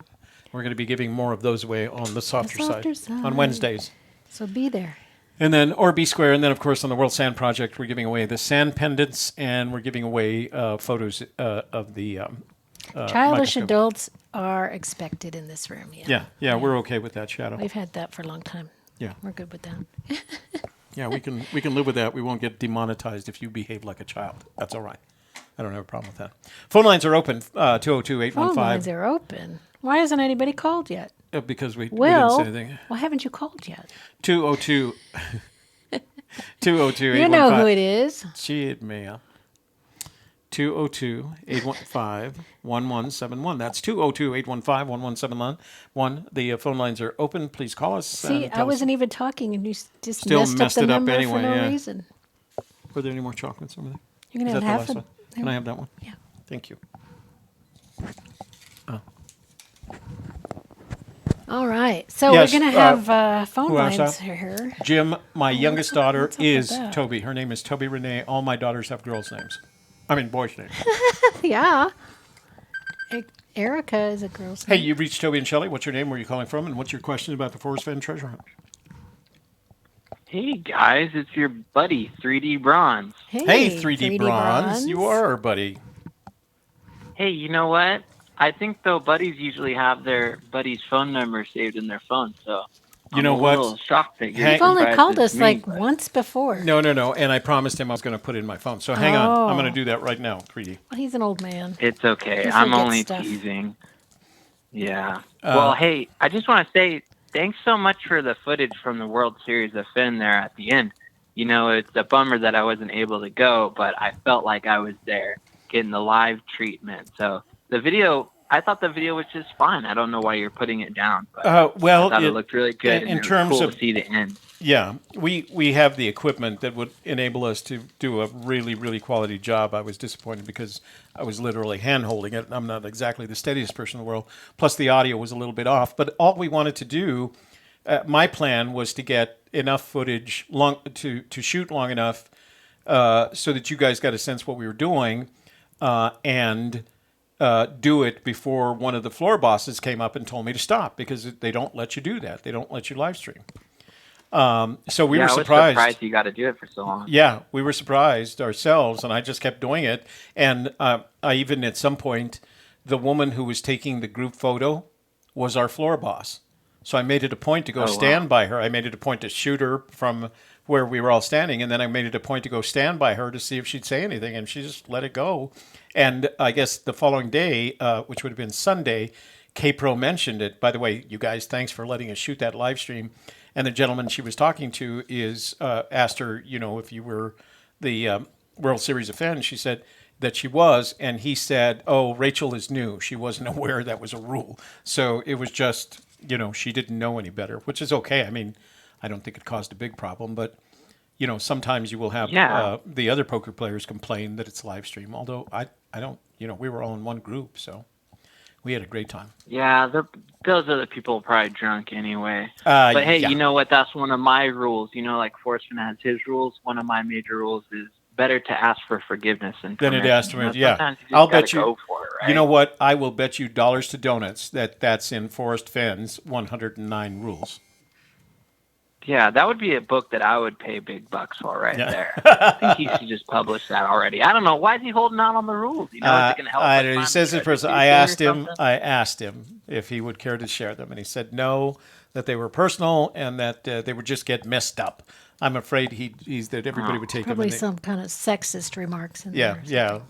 We're going to be giving more of those away on the softer side on Wednesdays. So be there. And then, or be square. And then, of course, on the World Sand Project, we're giving away the sand pendants, and we're giving away photos of the childish adults are expected in this room. Yeah, we're okay with that, Shadow. We've had that for a long time. Yeah, we're good with that. Yeah, we can live with that. We won't get demonetized if you behave like a child. That's all right. I don't have a problem with that. Phone lines are open. 202-815. Phone lines are open. Why hasn't anybody called yet? Because we didn't say anything. Why haven't you called yet? 202. 202-815. You know who it is. Cheat me. 202-815-1171. That's 202-815-1171. The phone lines are open. Please call us. See, I wasn't even talking, and you just still messed up the number anyway, for no reason. Were there any more chocolates over there? You're going to have half of. Can I have that one? Yeah. Thank you. All right. So we're going to have phone lines here. Jim, my youngest daughter is Toby. Her name is Toby Renee. All my daughters have girls' names. I mean, boys' names. Yeah. Erica is a girl's Hey, name. you reached Toby and Shelley. What's your name? Where are you calling from? And what's your question about the Forrest Fenn Treasure Hunt? Hey guys, it's your buddy 3D Bronze. Hey, 3D Bronze. You are our buddy. Hey, you know what? I think though buddies usually have their buddy's phone number saved in their phone, so You know I'm what? a little shocked that Hang- You've only surprised called it's us me, like but- once before. No. And I promised him I was going to put it in my phone. So hang on. I'm going to do that right now, 3D. Well, he's an old man. It's okay. He I'm forgets only stuff. teasing. Yeah. Well, hey, I just want to say thanks so much for the footage from the World Series of Finn there at the end. You know, it's a bummer that I wasn't able to go, but I felt like I was there getting the live treatment. So the video, I thought the video was just fine. I don't know why you're putting it down, but Well, I thought it looked really good. in and it was terms cool of- to see the end. Yeah, we have the equipment that would enable us to do a really, really quality job. I was disappointed because I was literally hand-holding it. I'm not exactly the steadiest person in the world. Plus, the audio was a little bit off. But all we wanted to do, my plan was to get enough footage to shoot long enough so that you guys got a sense what we were doing and do it before one of the floor bosses came up and told me to stop because they don't let you do that. They don't let you live stream. So we were I was surprised. you got to do it for so long. Yeah, we were surprised ourselves, and I just kept doing it. And I even at some point, the woman who was taking the group photo was our floor boss. So I made it a point to go stand by her. I made it a point to shoot her from where we were all standing, and then I made it a point to go stand by her to see if she'd say anything, and she just let it go. And I guess the following day, which would have been Sunday, K-Pro mentioned it. By the way, you guys, thanks for letting us shoot that live stream. And the gentleman she was talking to asked her, if you were the World Series of Fenn. She said that she was, and he said, "Oh, Rachel is new. She wasn't aware that was a rule." So it was just, she didn't know any better, which is okay. I mean, I don't think it caused a big problem, but sometimes you will have the other poker players complain that it's live stream. Although I don't, we were all in one group, so. We had a great time. Yeah, those other people are probably drunk anyway. But hey, yeah. You know what? That's one of my rules. Like Forrest Fenn has his rules. One of my major rules is better to ask for forgiveness than Then it asked for it. Yeah, sometimes I'll gotta bet you. go for it, right? You know what? I will bet you dollars to donuts that's in Forrest Fenn's 109 rules. Yeah, that would be a book that I would pay big bucks for there. I think he should just publish that already. I don't know. Why is he holding out on the rules? Is it going to help us He find says the it first. treasure I or something? asked him if he would care to share them, and he said no, that they were personal and that they would just get messed up. I'm afraid he's that everybody would take Probably them. some kind of sexist remarks in Yeah, there. yeah.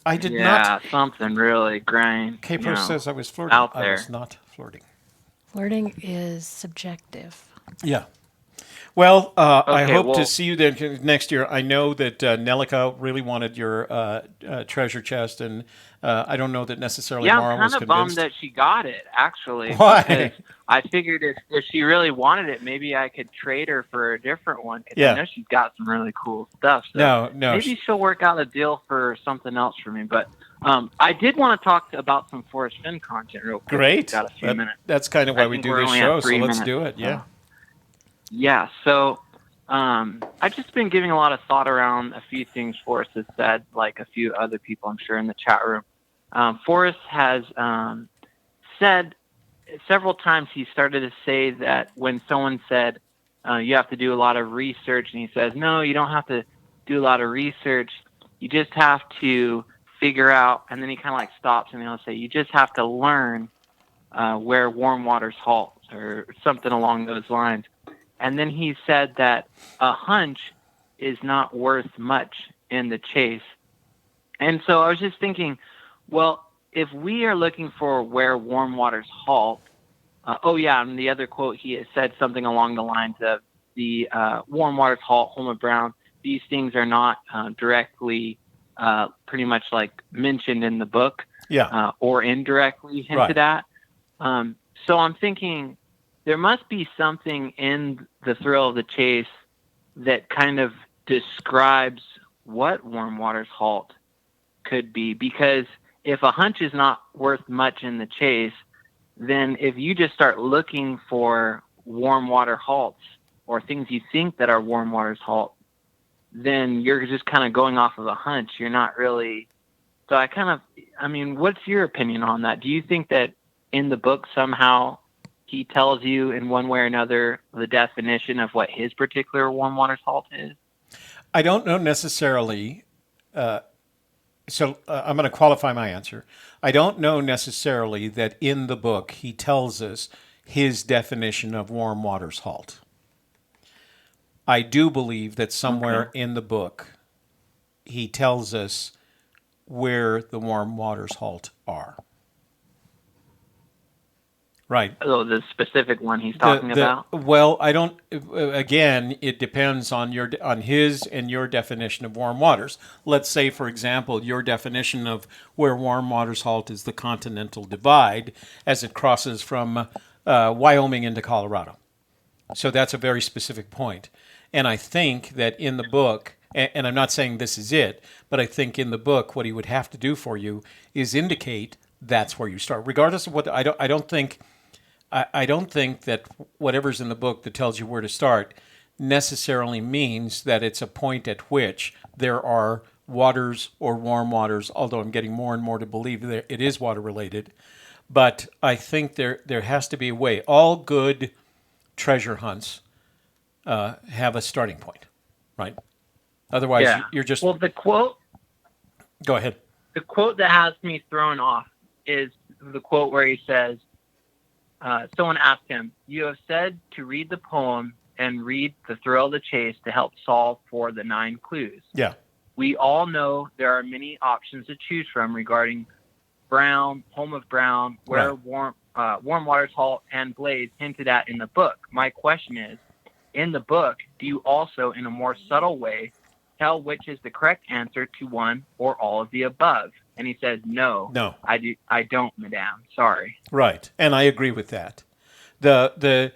I did not. Yeah, something really grind. K-Pro says I was flirting. out I there. was not flirting. Flirting is subjective. Yeah. Well, I Okay, hope to well- see you there next year. I know that Nelica really wanted your treasure chest, and I don't know that necessarily Yeah, Mara I'm was kind of bummed convinced. that she got it, actually. Why? Because I figured if she really wanted it, maybe I could trade her for a different one. Because Yeah. I know she's got some really cool stuff. So No, maybe she'll work out a deal for something else for me. But I did want to talk about some Forrest Fenn content real quick. Great. We've got a few minutes. That's kind of why I we think do we're this only at show, so 3 let's minutes, do it. Yeah. Yeah, so I've just been giving a lot of thought around a few things Forrest has said, like a few other people I'm sure in the chat room. Forrest has said several times he started to say that when someone said you have to do a lot of research, and he says, no, you don't have to do a lot of research. You just have to figure out, and then he kind of like stops and he'll say, you just have to learn where warm waters halt or something along those lines. And then he said that a hunch is not worth much in the chase. And so I was just thinking, well, if we are looking for where warm waters halt, and the other quote, he had said something along the lines of the warm waters halt, Holma Brown, these things are not directly pretty much like mentioned in the book or indirectly hinted at. So I'm thinking there must be something in the thrill of the chase that kind of describes what warm waters halt could be, because if a hunch is not worth much in the chase, then if you just start looking for warm water halts or things you think that are warm waters halt, then you're just kind of going off of a hunch. You're not really So what's your opinion on that? Do you think that in the book somehow he tells you in one way or another the definition of what his particular warm water salt is? I don't know necessarily. So I'm going to qualify my answer. I don't know necessarily that in the book he tells us his definition of warm water's halt. I do believe that somewhere in the book he tells us where the warm waters halt are. Right. Oh, the specific one he's talking about? Well, I don't. Again, it depends on his and your definition of warm waters. Let's say, for example, your definition of where warm waters halt is the Continental Divide as it crosses from Wyoming into Colorado. So that's a very specific point. And I think that in the book, and I'm not saying this is it, but I think in the book what he would have to do for you is indicate that's where you start, regardless of what. I don't think that whatever's in the book that tells you where to start necessarily means that it's a point at which there are waters or warm waters, although I'm getting more and more to believe that it is water related. But I think there has to be a way. All good treasure hunts have a starting point, right? Otherwise, you're just... Well, the quote... Go ahead. The quote that has me thrown off is the quote where he says, someone asked him, "You have said to read the poem and read The Thrill of the Chase to help solve for the 9 clues. Yeah. We all know there are many options to choose from regarding Brown, Home of Brown, where warm waters halt, and Blades hinted at in the book. My question is, in the book, do you also, in a more subtle way, tell which is the correct answer to one or all of the above?" And he says, No, I don't, madame. Sorry. Right, and I agree with that. The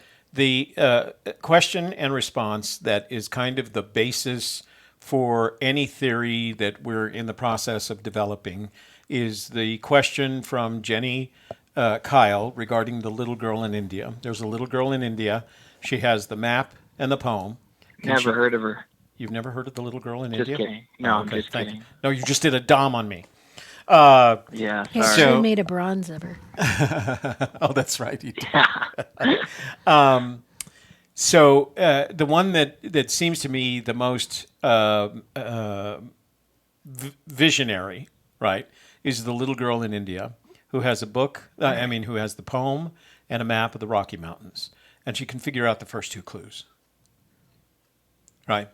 question and response that is kind of the basis for any theory that we're in the process of developing is the question from Jenny Kyle regarding the little girl in India. There's a little girl in India. She has the map and the poem. Never heard of her. You've never heard of the little girl in Just India? kidding. No, okay, I'm just kidding. You. No, you just did a dom on me. Yeah, He sorry. actually made a bronze of her. Oh, that's right. You did. So the one that seems to me the most visionary, right, is the little girl in India who has a book, who has the poem and a map of the Rocky Mountains. And she can figure out the first 2 clues. Right?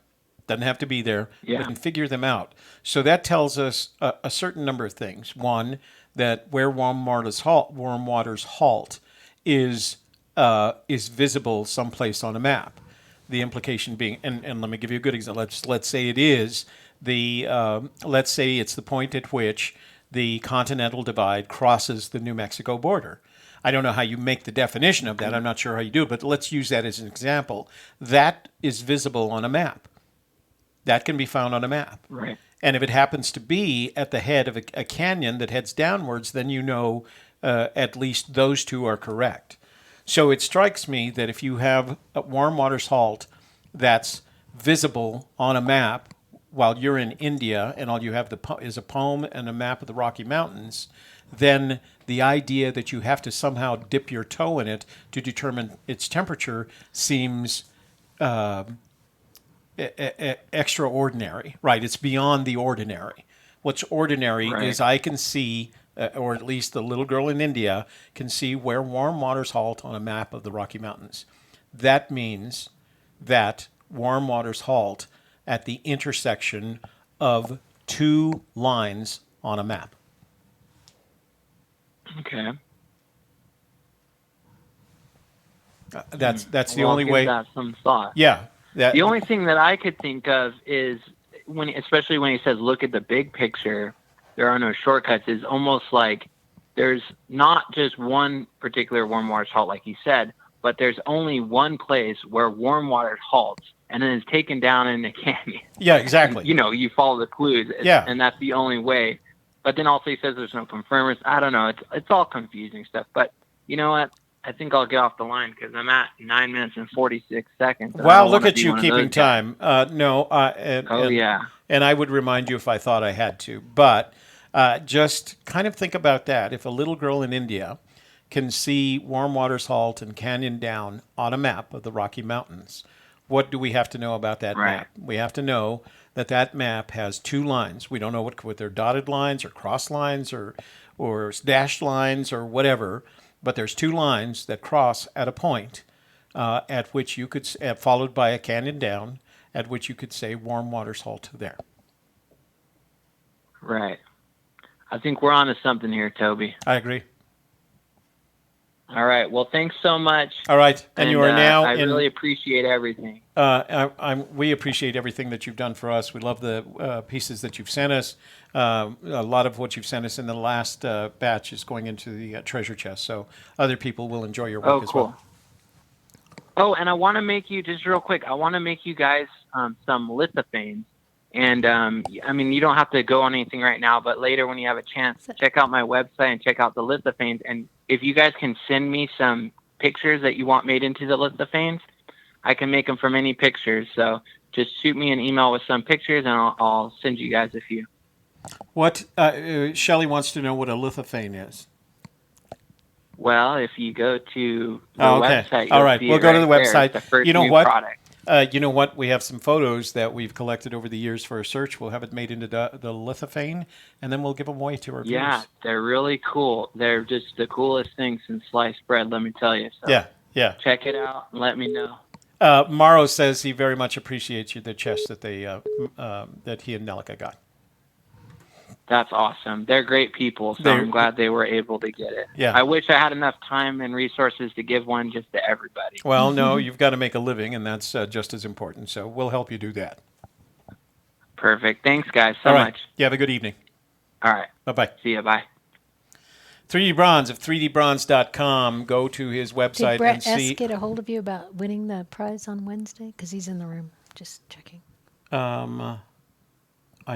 Doesn't have to be there, but can figure them out. So that tells us a certain number of things. One, that where warm waters halt is visible someplace on a map. The implication being, and let me give you a good example. Let's say it is let's say it's the point at which the Continental Divide crosses the New Mexico border. I don't know how you make the definition of that. I'm not sure how you do it, but let's use that as an example. That is visible on a map. That can be found on a map. Right. And if it happens to be at the head of a canyon that heads downwards, then you know at least those 2 are correct. So it strikes me that if you have a warm waters halt that's visible on a map while you're in India and all you have is a poem and a map of the Rocky Mountains, then the idea that you have to somehow dip your toe in it to determine its temperature seems extraordinary, right? It's beyond the ordinary. What's ordinary is I can see, or at least the little girl in India can see where warm waters halt on a map of the Rocky Mountains. That means that warm waters halt at the intersection of 2 lines on a map. Okay. That's the only way. Give that some thought. Yeah. The only thing that I could think of is especially when he says, "Look at the big picture. There are no shortcuts." Is almost like there's not just one particular warm water halt, like he said, but there's only one place where warm water halts, and then is taken down in a canyon. Yeah, exactly. And, you follow the clues, and that's the only way. But then also he says there's no confirmers. I don't know. It's all confusing stuff. But you know what? I think I'll get off the line because I'm at 9 minutes and 46 seconds. Wow, look at you keeping time. Yeah. And I would remind you if I thought I had to. But Just kind of think about that. If a little girl in India can see Warm Waters Halt and Canyon Down on a map of the Rocky Mountains, what do we have to know about that Right. map? We have to know that that map has two lines. We don't know what they're dotted lines or cross lines or dashed lines or whatever, but there's two lines that cross at a point at which you could, followed by a canyon down, at which you could say Warm Waters Halt there. Right. I think we're on to something here, Toby. I agree. All right. Well, thanks so much. All right, and you are now. I really appreciate everything. We appreciate everything that you've done for us. We love the pieces that you've sent us. A lot of what you've sent us in the last batch is going into the treasure chest, so other people will enjoy your work as well. Oh, and I want to make you, just real quick, I want to make you guys some lithophanes. And, I mean, you don't have to go on anything right now, but later when you have a chance, check out my website and check out the lithophanes. And if you guys can send me some pictures that you want made into the lithophanes, I can make them from any pictures. So just shoot me an email with some pictures, and I'll send you guys a few. What Shelley wants to know what a lithophane is. Well, if you go to the okay. website, all right, see we'll it go to the right there. website. It's the first you know new what? Product. You know what? We have some photos that we've collected over the years for a search. We'll have it made into the lithophane, and then we'll give them away to our viewers. Yeah, they're really cool. They're just the coolest things since sliced bread, let me tell you. So Yeah. check it out and let me know. Morrow says he very much appreciates the chest that they that he and Nelica got. That's awesome. They're great people, so I'm glad they were able to get it. Yeah. I wish I had enough time and resources to give one just to everybody. Well, no, you've got to make a living, and that's just as important. So we'll help you do that. Perfect. Thanks, guys, so All right. much. You have a good evening. All right. Bye-bye. See you. Bye. 3D Bronze of 3dbronze.com. Go to his website Did Brett and see. S. get a hold of you about winning the prize on Wednesday? Because he's in the room. Just checking. I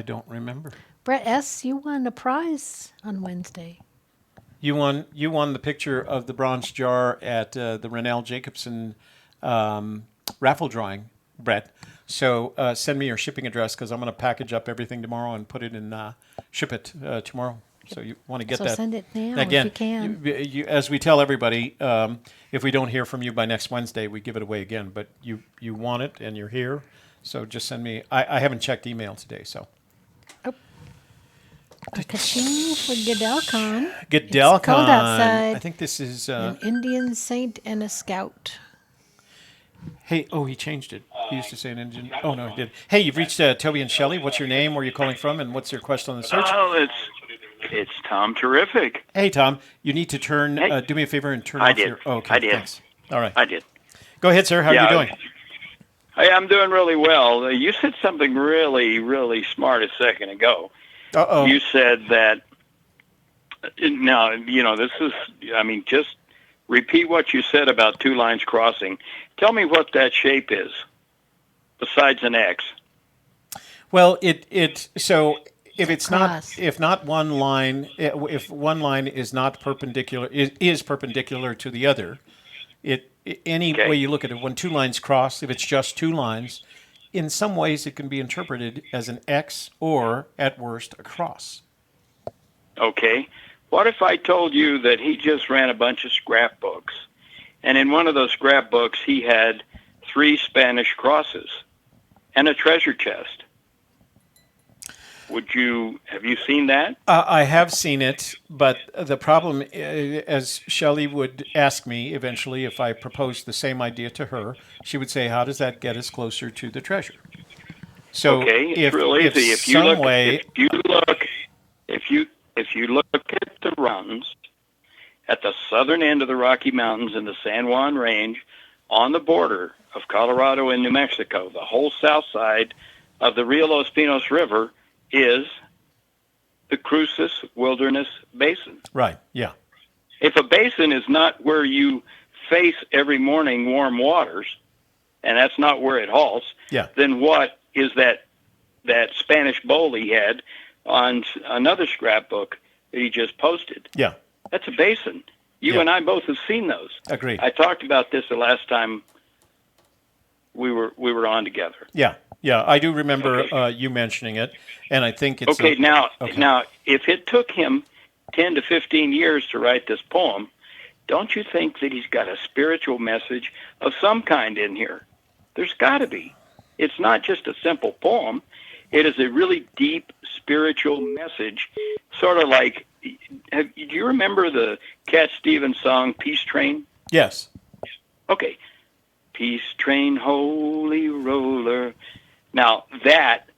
don't remember. Brett S., you won a prize on Wednesday. You won the picture of the bronze jar at the Rennell Jacobson raffle drawing, Brett. So send me your shipping address because I'm going to package up everything tomorrow and put it in ship it tomorrow. So you want to get that. So send it now Again, if you can. As we tell everybody, if we don't hear from you by next Wednesday, we give it away again. But you want it and you're here, so just send me. I haven't checked email today, so. A ka-ching for GoodellCon. GoodellCon. It's cold outside. I think this is An Indian saint and a scout. Hey, he changed it. He used to say an Indian. Oh, no, he did. Hey, you've reached Toby and Shelley. What's your name? Where are you calling from? And what's your question on the search? Oh, it's Tom Terrific. Hey, Tom. You need to turn. Hey. Do me a favor and turn I off did. your. Oh, okay. I did. Thanks. All right. I did. Go ahead, sir. How are you doing? Hey, I'm doing really well. You said something really, really smart a second ago. Uh-oh. You said that. Now, this is. I mean, just repeat what you said about two lines crossing. Tell me what that shape is, besides an X. Well, so if it's cross. not, if not one line, if one line is not perpendicular, is perpendicular to the other, any way you look at it, when two lines cross, if it's just two lines, in some ways it can be interpreted as an X or, at worst, a cross. Okay. What if I told you that he just ran a bunch of scrapbooks, and in one of those scrapbooks he had 3 Spanish crosses and a treasure chest? Have you seen that? I have seen it, but the problem, as Shelley would ask me eventually if I proposed the same idea to her, she would say, how does that get us closer to the treasure? So okay, it's real easy. If you look at the mountains, at the southern end of the Rocky Mountains in the San Juan Range, on the border of Colorado and New Mexico, the whole south side of the Rio Los Pinos River is the Cruces Wilderness Basin. Right, yeah. If a basin is not where you face every morning warm waters, and that's not where it halts, then what is that Spanish bowl he had on another scrapbook that he just posted? Yeah. That's a basin. You and I both have seen those. Agreed. I talked about this the last time we were on together. Yeah, Yeah, I do remember you mentioning it, and I think it's Okay, now okay. if it took him 10 to 15 years to write this poem, don't you think that he's got a spiritual message of some kind in here? There's got to be. It's not just a simple poem. It is a really deep spiritual message, sort of like, do you remember the Cat Stevens song, Peace Train? Yes. Okay. Peace Train, holy roller. Now, that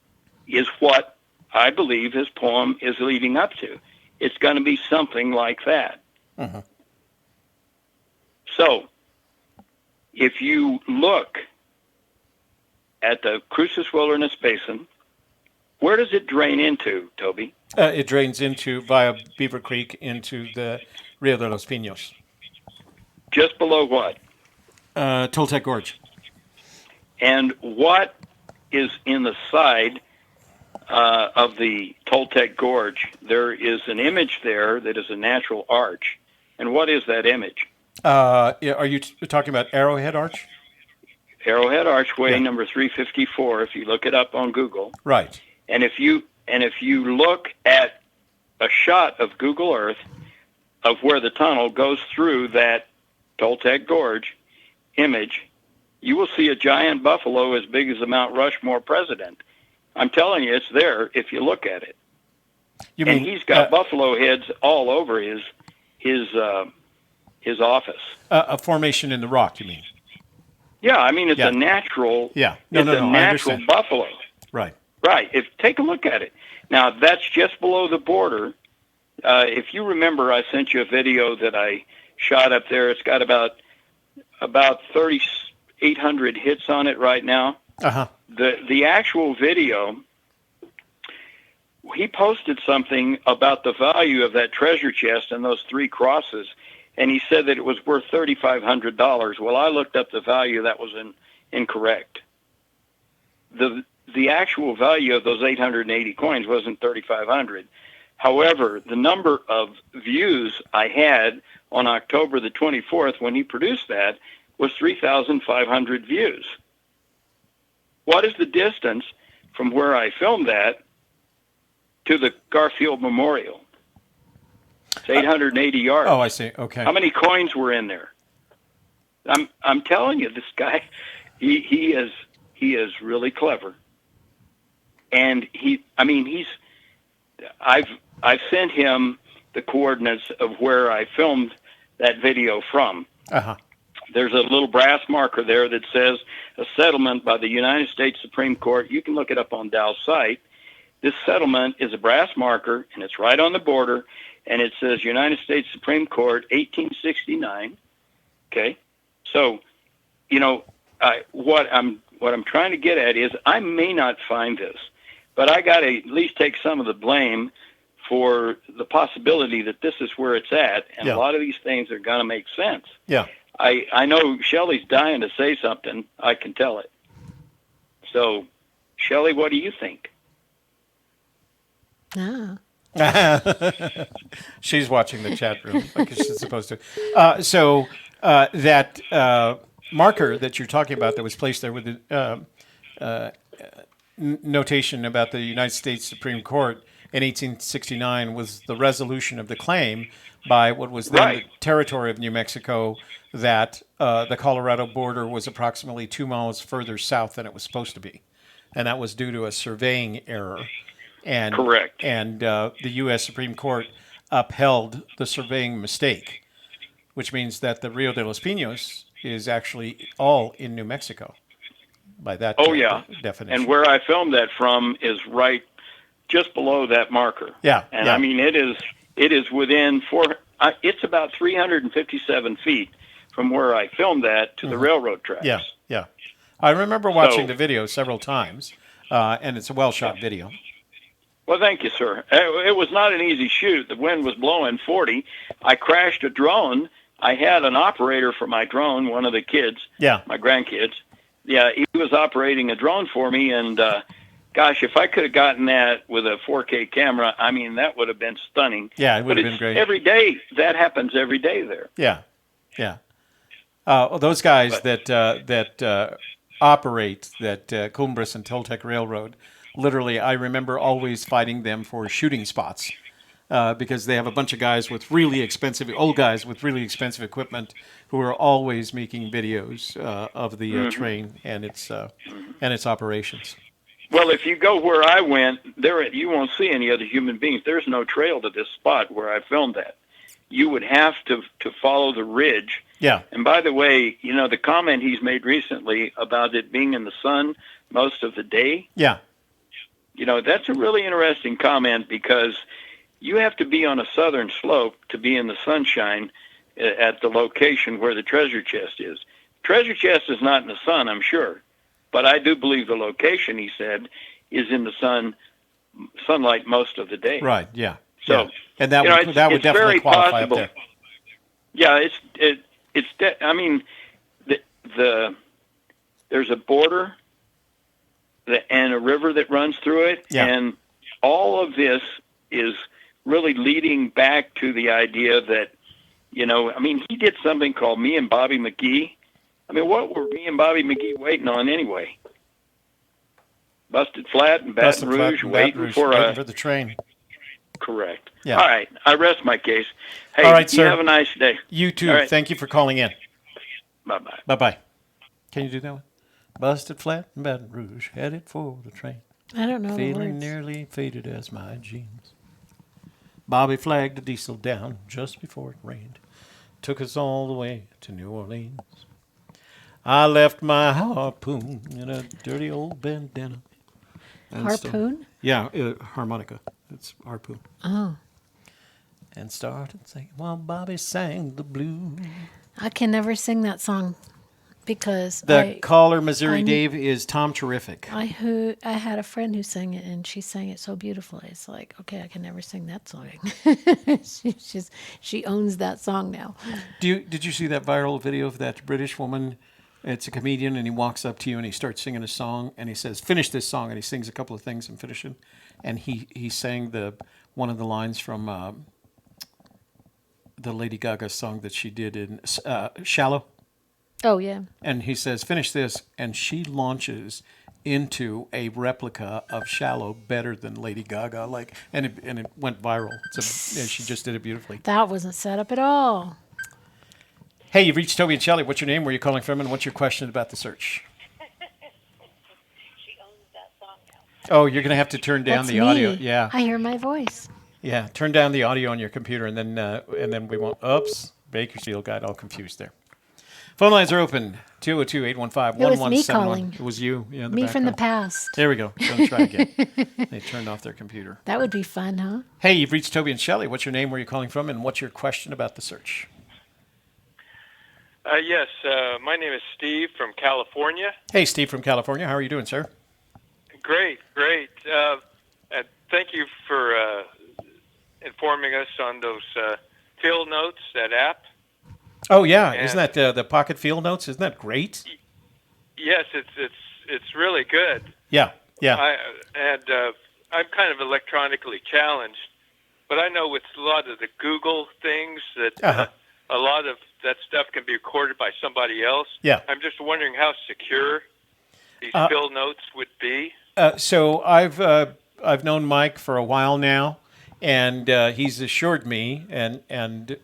is what I believe his poem is leading up to. It's going to be something like that. Mm-hmm. So, if you look at the Cruces Wilderness Basin, where does it drain into, Toby? It drains into via Beaver Creek into the Rio de los Pinos. Just below what? Toltec Gorge. And what is in the side of the Toltec Gorge? There is an image there that is a natural arch. And what is that image? Are you talking about Arrowhead Arch? Arrowhead Archway, number 354, if you look it up on Google. Right. And if you look at a shot of Google Earth of where the tunnel goes through that Toltec Gorge image, you will see a giant buffalo as big as the Mount Rushmore president. I'm telling you, it's there if you look at it. And he's got buffalo heads all over his office. A formation in the rock, you mean? Yeah, I mean, it's a natural. Yeah, it's a natural buffalo. Right. Right. Take a look at it. Now, that's just below the border. If you remember, I sent you a video that I shot up there. It's got about 3,800 hits on it right now. Uh-huh. The actual video, he posted something about the value of that treasure chest and those 3 crosses, and he said that it was worth $3,500. Well, I looked up the value. That was incorrect. The actual value of those 880 coins wasn't 3,500. However, the number of views I had on October the 24th when he produced that was 3,500 views. What is the distance from where I filmed that to the Garfield Memorial? It's 880 yards. Oh, I see. Okay. How many coins were in there? I'm telling you, this guy, he is really clever. And I've sent him the coordinates of where I filmed that video from. Uh-huh. There's a little brass marker there that says a settlement by the United States Supreme Court. You can look it up on Dow's site. This settlement is a brass marker, and it's right on the border, and it says United States Supreme Court, 1869. Okay? So, what I'm trying to get at is I may not find this, but I got to at least take some of the blame for the possibility that this is where it's at, and a lot of these things are going to make sense. Yeah. I know Shelley's dying to say something. I can tell it. So, Shelley, what do you think? Ah. She's watching the chat room like she's supposed to. So that marker that you're talking about that was placed there with the notation about the United States Supreme Court in 1869 was the resolution of the claim by what was then the territory of New Mexico that the Colorado border was approximately 2 miles further south than it was supposed to be. And that was due to a surveying error. And, correct. And the U.S. Supreme Court upheld the surveying mistake, which means that the Rio de los Pinos is actually all in New Mexico by that definition. And where I filmed that from is right just below that marker. Yeah. And I mean, it is within it's about 357 feet from where I filmed that to the railroad tracks. Yeah, yeah. I remember watching the video several times, and it's a well-shot video. Well, thank you, sir. It was not an easy shoot. The wind was blowing 40. I crashed a drone. I had an operator for my drone, one of the kids, my grandkids. Yeah, he was operating a drone for me, and gosh, if I could have gotten that with a 4K camera, I mean, that would have been stunning. Yeah, it would have been great. Every day, that happens every day there. Yeah, yeah. Well, those guys that operate that Cumbres and Toltec Railroad. Literally, I remember always fighting them for shooting spots because they have a bunch of guys with really expensive, old guys with really expensive equipment who are always making videos of the train and its operations. Well, if you go where I went, you won't see any other human beings. There's no trail to this spot where I filmed that. You would have to follow the ridge. Yeah. And by the way, the comment he's made recently about it being in the sun most of the day. Yeah. That's a really interesting comment because you have to be on a southern slope to be in the sunshine at the location where the treasure chest is. Treasure chest is not in the sun, I'm sure. But I do believe the location, he said, is in the sunlight most of the day. Right, yeah. So, yeah. And that would definitely very qualify possible. up there. Yeah, there's a border and a river that runs through it, and all of this is really leading back to the idea that, he did something called Me and Bobby McGee. What were me and Bobby McGee waiting on anyway? Busted Flat and Baton Rouge waiting for the train. Correct. Yeah. All right. I rest my case. Hey, all right, sir. Have a nice day. You too. Right. Thank you for calling in. Bye-bye. Bye-bye. Can you do that one? Busted Flat and Baton Rouge, headed for the train. I don't know the Feeling words. nearly faded as my jeans. Bobby flagged the diesel down just before it rained. Took us all the way to New Orleans. I left my harpoon in a dirty old bandana. Harpoon? Yeah, harmonica. It's harpoon. Oh. And started singing while Bobby sang the blues. I can never sing that song because The caller, Missouri Dave, is Tom Terrific. I had a friend who sang it, and she sang it so beautifully. It's like, okay, I can never sing that song. She owns that song now. Did you see that viral video of that British woman? It's a comedian, and he walks up to you, and he starts singing a song, and he says, "Finish this song," and he sings a couple of things and finishes. And he sang one of the lines from the Lady Gaga song that she did in "Shallow." Oh yeah. And he says, "Finish this," and she launches into a replica of "Shallow" better than Lady Gaga, and it went viral. And she just did it beautifully. That wasn't set up at all. Hey, you've reached Toby and Shelley. What's your name? Where are you calling from? And what's your question about the search? She owns that song now. Oh, you're going to have to turn down That's the me. audio. Yeah. I hear my voice. Yeah. Turn down the audio on your computer, and then we won't. Oops. Bakersfield got all confused there. Phone lines are open. 202-815-1171. It was me calling. It was you. Yeah, Me from the past. There we go. Don't try again. They turned off their computer. That would be fun, huh? Hey, you've reached Toby and Shelley. What's your name? Where are you calling from? And what's your question about the search? Yes, my name is Steve from California. Hey, Steve from California. How are you doing, sir? Great. And thank you for informing us on those field notes, that app. Oh, yeah. And isn't that the Pocket Field Notes? Isn't that great? Yes, it's really good. Yeah. I'm kind of electronically challenged, but I know with a lot of the Google things that a lot of that stuff can be recorded by somebody else. Yeah. I'm just wondering how secure these field notes would be. So I've known Mike for a while now, and he's assured me, and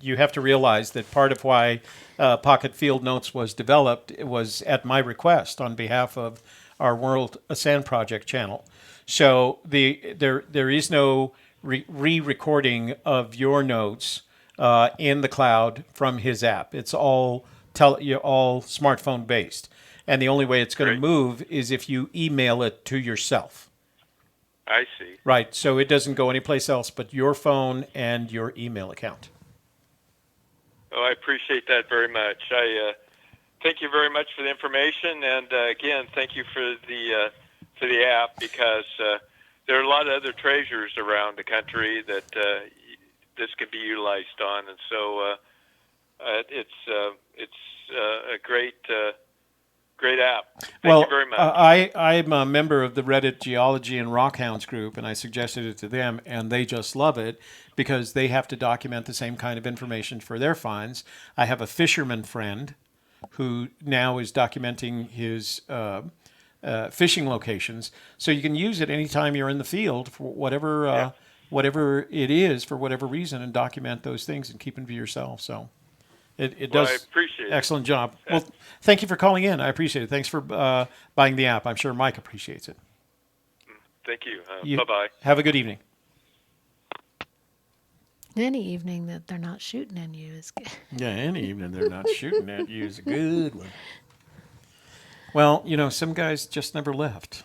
you have to realize that part of why Pocket Field Notes was developed was at my request on behalf of our World Sand Project channel. So there is no re-recording of your notes in the cloud from his app. It's all smartphone based, and the only way it's going to move is if you email it to yourself. I see. Right. So it doesn't go anyplace else but your phone and your email account. Oh, I appreciate that very much. I thank you very much for the information, and again, thank you for the app because there are a lot of other treasures around the country that this can be utilized on, and so it's a great app. Thank you very much. I'm a member of the Reddit Geology and Rockhounds group, and I suggested it to them, and they just love it because they have to document the same kind of information for their finds. I have a fisherman friend who now is documenting his fishing locations. So you can use it anytime you're in the field for whatever it is, for whatever reason, and document those things and keep them to yourself. So it does. I appreciate it. Excellent job. Well, thank you for calling in. I appreciate it. Thanks for buying the app. I'm sure Mike appreciates it. Thank you. Bye-bye. Have a good evening. Any evening that they're not shooting at you is good. Yeah, any evening they're not shooting at you is a good one. Well, some guys just never left.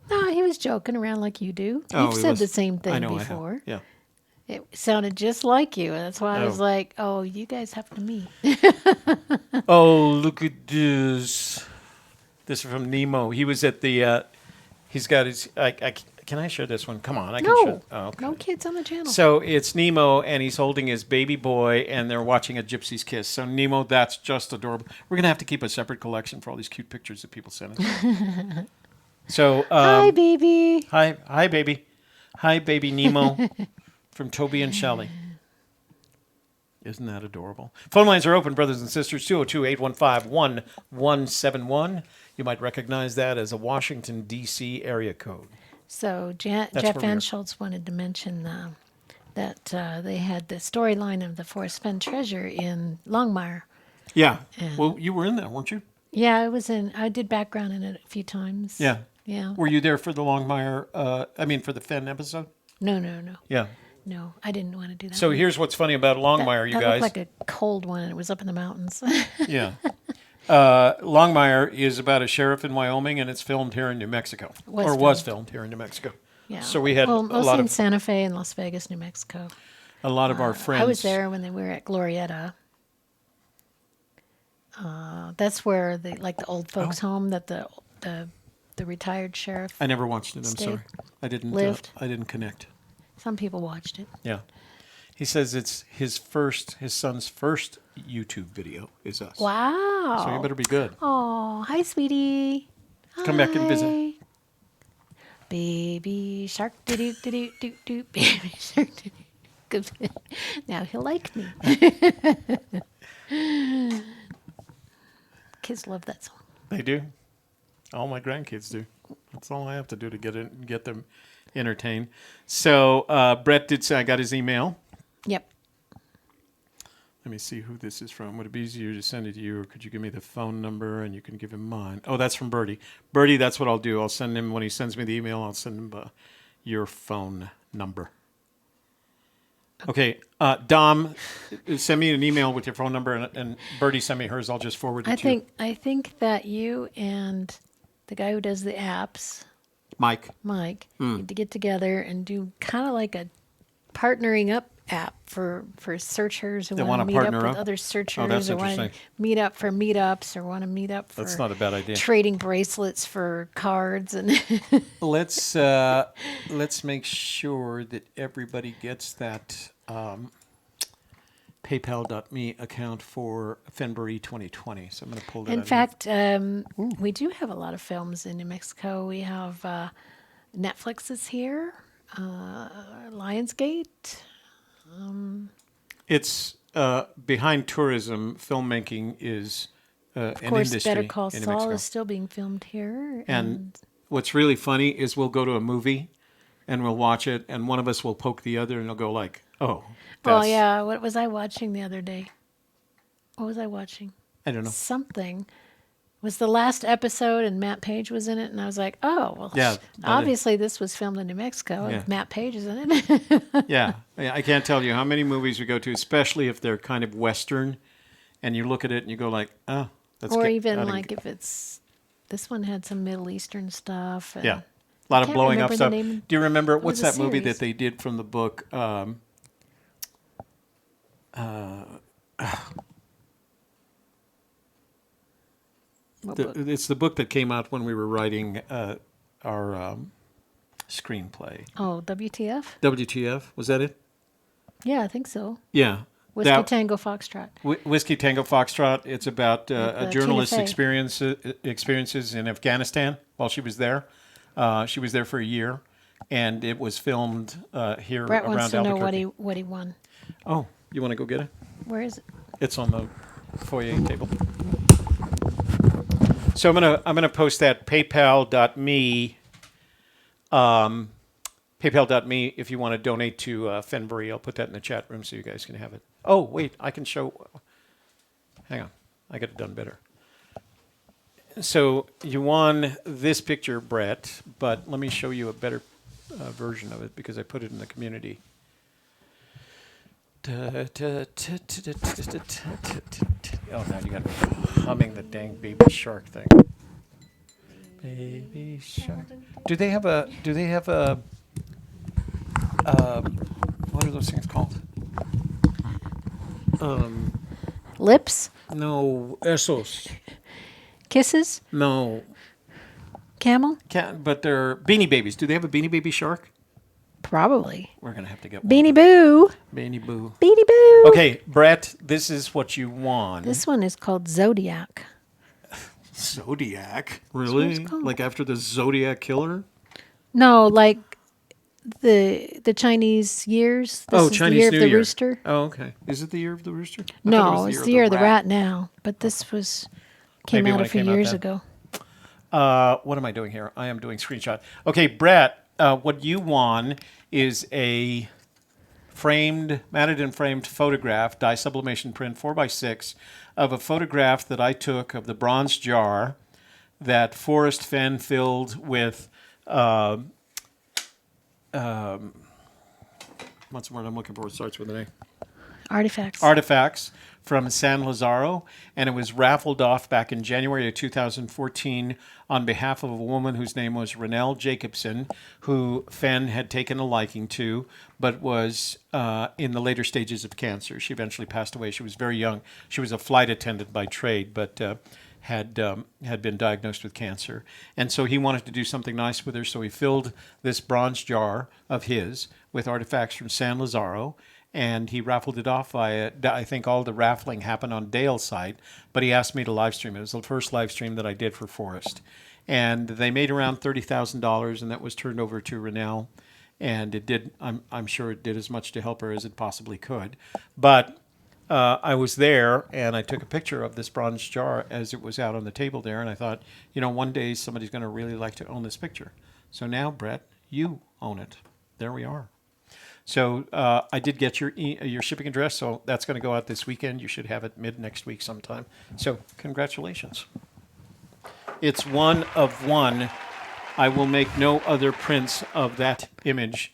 No, he was joking around like you do. You've said the same thing before. Yeah. It sounded just like you. And that's why I was like, oh, you guys have to meet. Oh, look at this. This is from Nemo. He was at the, he's got his, can I share this one? Come on, I can share. Oh, okay. No kids on the channel. So it's Nemo, and he's holding his baby boy, and they're watching a Gypsy's Kiss. So Nemo, that's just adorable. We're going to have to keep a separate collection for all these cute pictures that people send us. So, hi, baby. Hi, baby. Hi, baby Nemo from Toby and Shelley. Isn't that adorable? Phone lines are open, brothers and sisters, 202-815-1171. You might recognize that as a Washington, D.C. area code. So Jeff Van Schultz wanted to mention that they had the storyline of the Forrest Fenn Treasure in Longmire. Yeah. Well, you were in that, weren't you? Yeah, I did background in it a few times. Yeah. Yeah. Were you there for the Longmire, for the Fenn episode? No. Yeah. No, I didn't want to do that. So here's what's funny about Longmire, you guys. That looked like a cold one, and it was up in the mountains. Yeah. Longmire is about a sheriff in Wyoming, and it's filmed here in New Mexico. Was filmed here in New Mexico. Yeah. So we had a mostly lot in of Santa Fe and Las Vegas, New Mexico. A lot of our friends. I was there when they were at Glorieta. That's where the old folks' home that the retired sheriff. I never watched it. I'm sorry. I didn't. I didn't connect. Some people watched it. Yeah. He says it's his son's first YouTube video is us. Wow. So you better be good. Oh, hi, sweetie. Come back and visit. Baby shark, doo doo doo doo, baby shark, doo doo. Now he'll like me. Kids love that song. They do. All my grandkids do. That's all I have to do to get them entertained. So Brett did say I got his email. Yep. Let me see who this is from. Would it be easier to send it to you, or could you give me the phone number and you can give him mine? Oh, that's from Birdie. Birdie, that's what I'll do. I'll send him, when he sends me the email, I'll send him your phone number. Okay. Dom, send me an email with your phone number, and Birdie, send me hers. I'll just forward it to you. I think that you and the guy who does the apps, Mike, need to get together and do kind of like a partnering up app for searchers who want to meet up with other searchers, or want to meet up for meetups, or want to meet up for that's not a bad idea. Trading bracelets for cards. And let's make sure that everybody gets that PayPal.me account for February 2020. So I'm going to pull that. In fact, we do have a lot of films in New Mexico. We have Netflix is here, Lionsgate. It's behind tourism. Filmmaking is an industry. Of course, Better Call Saul is still being filmed here. And what's really funny is we'll go to a movie and we'll watch it, and one of us will poke the other, and it'll go like, "Oh, oh yeah, what was I watching the other day? What was I watching? I don't know. Something. It was the last episode, and Matt Page was in it, and I was like, oh, well, yeah, obviously this was filmed in New Mexico, and Matt Page is in it. Yeah, I can't tell you how many movies we go to, especially if they're kind of Western, and you look at it and you go like, oh, that's or even like if it's, this one had some Middle Eastern stuff. Yeah, a lot of blowing up stuff. Do you remember, what's that movie that they did from the book? It's the book that came out when we were writing our screenplay. Oh, WTF? WTF, was that it? Yeah, I think so. Yeah. Whiskey Tango Foxtrot. Whiskey Tango Foxtrot. It's about a journalist's experiences in Afghanistan while she was there. She was there for a year, and it was filmed here Brett around wants Albuquerque. to know what he won. Oh, you want to go get it? Where is it? It's on the foyer table. So I'm gonna post that PayPal.me. PayPal.me if you want to donate to Fennbury. I'll put that in the chat room so you guys can have it. Oh wait, I can show. Hang on, I got it done better. So you won this picture, Brett, but let me show you a better version of it because I put it in the community. Oh, now you got me humming the dang baby shark thing. Baby shark. Do they have a? What are those things called? Lips? No, esos. Kisses? No, Camel? but they're Beanie Babies. Do they have a Beanie Baby shark? Probably. We're gonna have to get one. Beanie Boo. Beanie Boo. Beanie Boo. Okay, Brett, this is what you won. This one is called Zodiac. Zodiac? what Really? it's called. Like after the Zodiac killer? No, like the Chinese years. This is Chinese the year New of the Year. rooster. Oh, okay. Is it the year of the rooster? I thought No, it it's was the year of the rat now. But this came Maybe out when a it few came out years then. ago. What am I doing here? I am doing screenshot. Okay, Brett, what you won is a matted and framed photograph, dye sublimation print 4x6 of a photograph that I took of the bronze jar that Forrest Fenn filled with what's the word I'm looking for? It starts with an A. Artifacts from San Lazaro, and it was raffled off back in January of 2014 on behalf of a woman whose name was Renelle Jacobson, who Fenn had taken a liking to, but was in the later stages of cancer. She eventually passed away. She was very young. She was a flight attendant by trade, but had been diagnosed with cancer. And so he wanted to do something nice with her, so he filled this bronze jar of his with artifacts from San Lazaro, and he raffled it off I think all the raffling happened on Dale's site, but he asked me to live stream. It was the first live stream that I did for Forrest. And they made around $30,000, and that was turned over to Renelle. And it did, I'm sure it did as much to help her as it possibly could. But I was there, and I took a picture of this bronze jar as it was out on the table there, and I thought, one day somebody's going to really like to own this picture. So now, Brett, you own it. There we are. So I did get your shipping address, so that's going to go out this weekend. You should have it mid next week sometime. So congratulations. It's one of one. I will make no other prints of that image.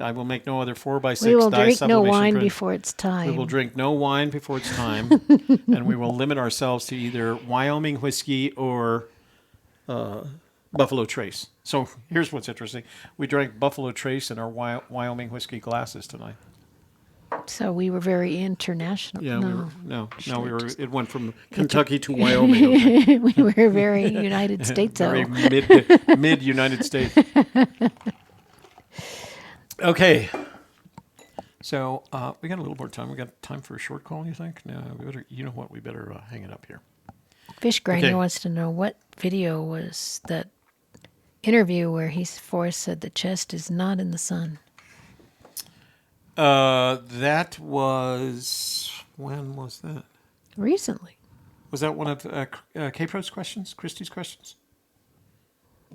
I will make no other 4x6 We will dye drink no sublimation wine print. before it's time. We will drink no wine before it's time, and we will limit ourselves to either Wyoming whiskey or Buffalo Trace. So here's what's interesting. We drank Buffalo Trace in our Wyoming whiskey glasses tonight. So we were very international. Yeah, no, it went from Kentucky to Wyoming. we were very United States. Very mid United States. Okay. So we got a little more time. We got time for a short call, you think? No, we better. You know what? We better hang it up here. Fish Grinder wants to know what video was that interview where Forrest said the chest is not in the sun. That was, when was that? Recently. Was that one of K-Pro's questions? Christy's questions?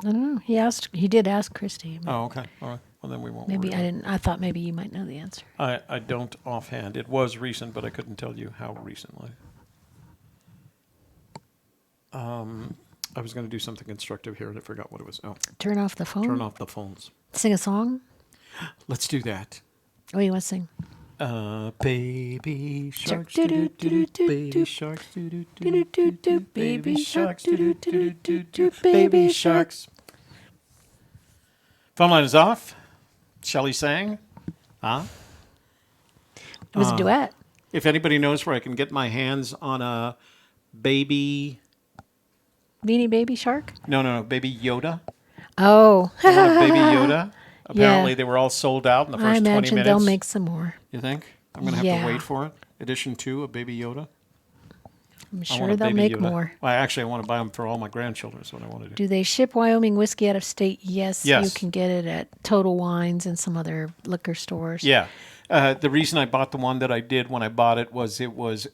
I don't know. He did ask Christy. Oh, okay. All right. Well, then we won't. Maybe worry I about it. didn't. I thought maybe you might know the answer. I don't offhand. It was recent, but I couldn't tell you how recently. I was going to do something constructive here, and I forgot what it was. Oh, Turn off the phone. turn off the phones. Sing a song. Let's do that. What do you want to sing? Baby sharks, Do-do-do-do-do-do. baby sharks, Do-do-do-do. baby sharks, Do-do-do-do-do-do. baby sharks. Phone line is off. Shelley sang. Huh? It was a duet. If anybody knows where I can get my hands on a baby, Beanie Baby Shark. no, baby Yoda. Oh. I want a baby Yoda. Apparently they were all sold out in the I first 20 imagine minutes. they'll make some more. You think? I'm going to have Yeah. to wait for it. Edition 2 of Baby Yoda. I'm I want sure a they'll Baby make Yoda. more. Well, actually, I want to buy them for all my grandchildren. Is what I want to do. Do they ship Wyoming whiskey out of state? Yes. Yes. You can get it at Total Wines and some other liquor stores. Yeah. The reason I bought the one that I did when I bought it was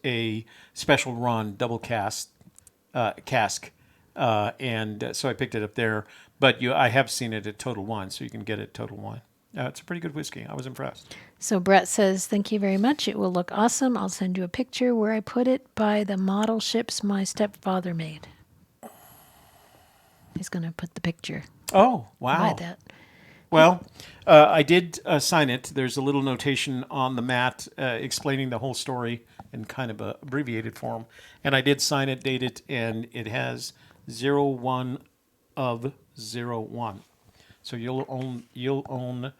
a special run double cask and so I picked it up there. But I have seen it at Total Wine, so you can get it at Total Wine. It's a pretty good whiskey. I was impressed. So Brett says, thank you very much. It will look awesome. I'll send you a picture where I put it by the model ships my stepfather made. He's going to put the picture Oh, wow. by that. Well, I did sign it. There's a little notation on the mat explaining the whole story in kind of a abbreviated form. And I did sign it, date it, and it has 01 of 01. So you'll own,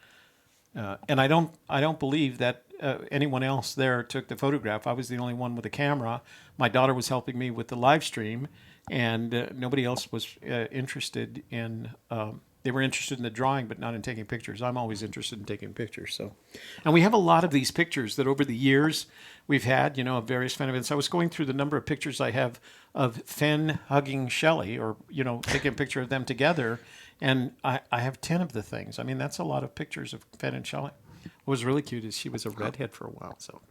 and I don't believe that anyone else there took the photograph. I was the only one with a camera. My daughter was helping me with the live stream, and nobody else was interested in. They were interested in the drawing, but not in taking pictures. I'm always interested in taking pictures. So, and we have a lot of these pictures that over the years we've had, of various Fenn events. I was going through the number of pictures I have of Fenn hugging Shelley, or taking a picture of them together, and I have 10 of the things. I mean, that's a lot of pictures of Fenn and Shelley. What was really cute is she was a redhead for a while, so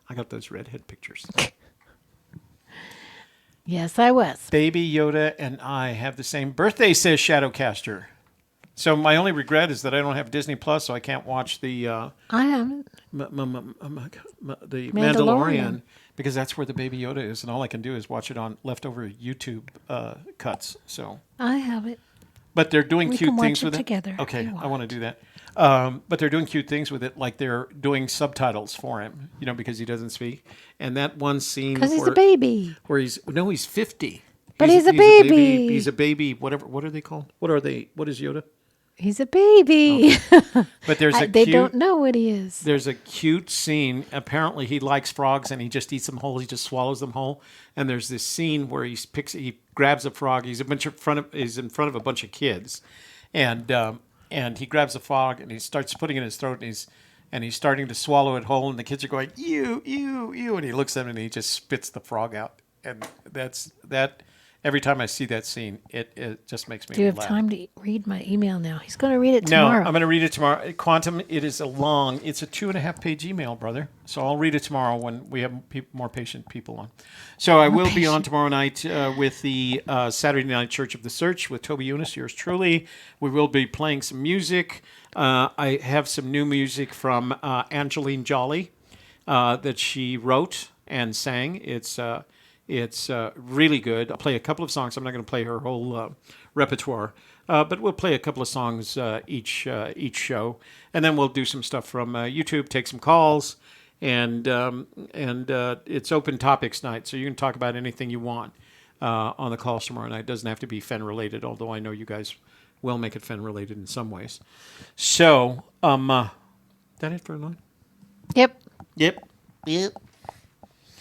I got those redhead pictures. Yes, I was. Baby Yoda and I have the same birthday, says Shadowcaster. So my only regret is that I don't have Disney Plus, so I can't watch the I haven't. the Mandalorian, because that's where the Baby Yoda is, and all I can do is watch it on leftover YouTube cuts. So I have it. but they're doing We cute can watch things it with together it. Okay, if you I want to want. do that. But they're doing cute things with it, like they're doing subtitles for him, because he doesn't speak. And that one scene Because he's a baby. where he's 50. But he's a baby. He's a baby. Whatever. What are they called? What are they? What is Yoda? He's a baby. Okay. But there's they don't know what he is. There's a cute scene. Apparently, he likes frogs and he just eats them whole. He just swallows them whole. And there's this scene where he grabs a frog. He's in front of a bunch of kids, and he grabs a frog and he starts putting it in his throat, and he's starting to swallow it whole. And the kids are going, ew, ew, ew, and he looks at him and he just spits the frog out. And that's that. Every time I see that scene, it just makes me laugh. Do you have time to read my email now? He's going to read it tomorrow. No, I'm going to read it tomorrow. Quantum, it's a 2.5-page email, brother. So I'll read it tomorrow when we have more patient people on. So I will be on tomorrow night with the Saturday Night Church of the Search with Toby Younis, yours truly. We will be playing some music. I have some new music from Angeline Jolly that she wrote and sang. It's really good. I'll play a couple of songs. I'm not going to play her whole repertoire, but we'll play a couple of songs each show, and then we'll do some stuff from YouTube, take some calls, and it's open topics night, so you can talk about anything you want on the calls tomorrow night. It doesn't have to be Fenn related, although I know you guys will make it Fenn related in some ways. So, that it for tonight? Yep. Yep.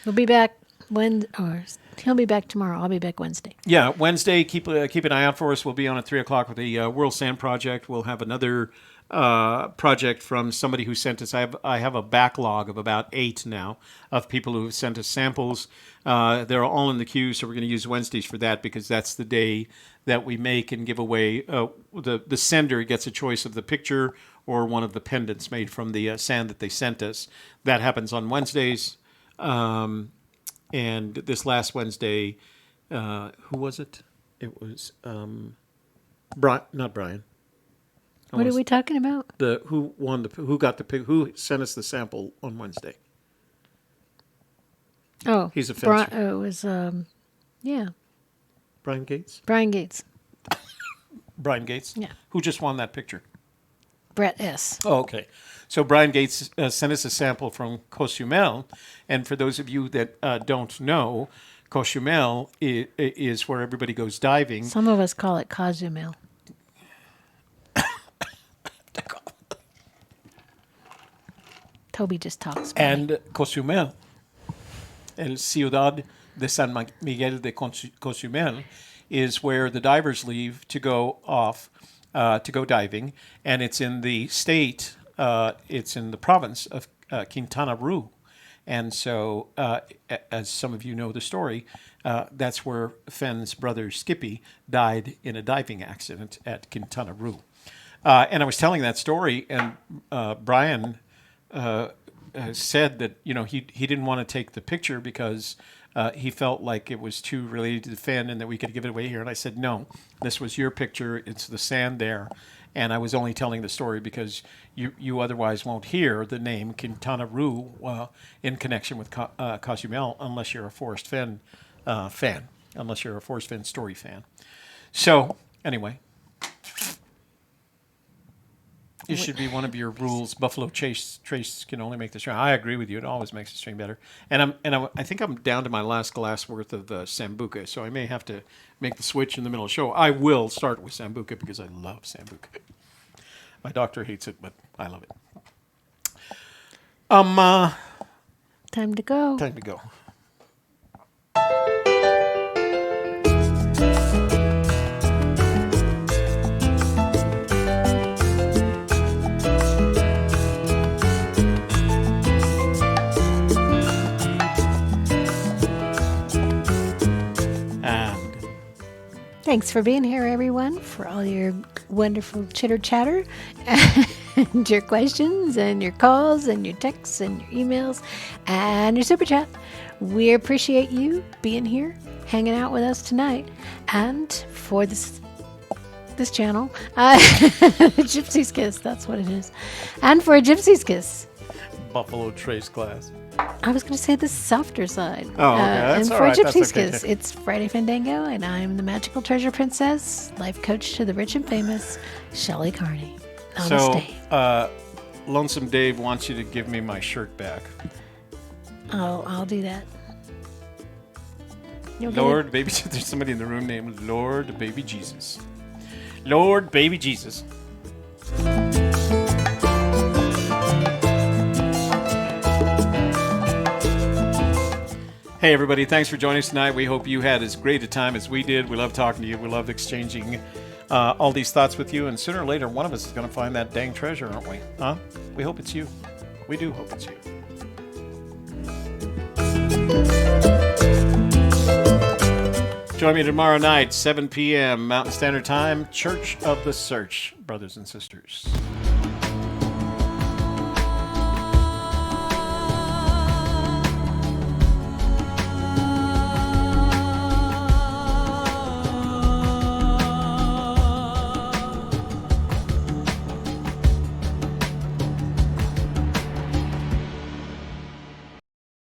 We'll be back. He'll be back tomorrow. I'll be back Wednesday. Yeah, Wednesday. Keep an eye out for us. We'll be on at 3:00 with the World Sand Project. We'll have another project from somebody who sent us. I have a backlog of about 8 now of people who have sent us samples. They're all in the queue, so we're going to use Wednesdays for that because that's the day that we make and give away. The sender gets a choice of the picture or one of the pendants made from the sand that they sent us. That happens on Wednesdays. And this last Wednesday, who was it? It was not Brian. What are we talking about? Who sent us the sample on Wednesday? Oh, he's a fencer. it was Brian Gates. Brian Gates. Brian Gates. Yeah. Who just won that picture? Brett S. Oh, okay. So Brian Gates sent us a sample from Cozumel, and for those of you that don't know, Cozumel is where everybody goes diving. Some of us call it Cozumel. Toby just talks. And Cozumel, El Ciudad de San Miguel de Cozumel, is where the divers leave to go diving, and it's in the state. It's in the province of Quintana Roo. And so, as some of you know the story, that's where Fenn's brother Skippy died in a diving accident at Quintana Roo. And I was telling that story, and Brian said that he didn't want to take the picture because he felt like it was too related to the Fenn and that we could give it away here. And I said, no, this was your picture. It's the sand there. And I was only telling the story because you otherwise won't hear the name Quintana Roo in connection with Cozumel unless you're a Forrest Fenn fan, unless you're a Forrest Fenn story fan. So, anyway. It should be one of your rules. Buffalo trace can only make the string. I agree with you. It always makes the string better. And I think I'm down to my last glass worth of Sambuca, so I may have to make the switch in the middle of the show. I will start with Sambuca because I love Sambuca. My doctor hates it, but I love it. Time to go. Time to go. Thanks for being here, everyone, for all your wonderful chitter-chatter and your questions and your calls and your texts and your emails and your super chat. We appreciate you being here, hanging out with us tonight. And for this channel, Gypsy's Kiss, that's what it is. And for a Gypsy's Kiss. Buffalo Trace class. I was going to say the softer side. Oh, okay. That's and all for right. Gypsy's That's okay. Kiss, it's Friday Fenndango, and I'm the magical treasure princess, life coach to the rich and famous, Shelley Carney. Namaste. So, Lonesome Dave wants you to give me my shirt back. Oh, I'll do that. You'll get Lord, baby, there's somebody in the room named Lord Baby Jesus. Lord Baby Jesus. Hey, everybody. Thanks for joining us tonight. We hope you had as great a time as we did. We love talking to you. We love exchanging all these thoughts with you. And sooner or later, one of us is going to find that dang treasure, aren't we? Huh? We hope it's you. We do hope it's you. Join me tomorrow night, 7 p.m. Mountain Standard Time, Church of the Search, brothers and sisters.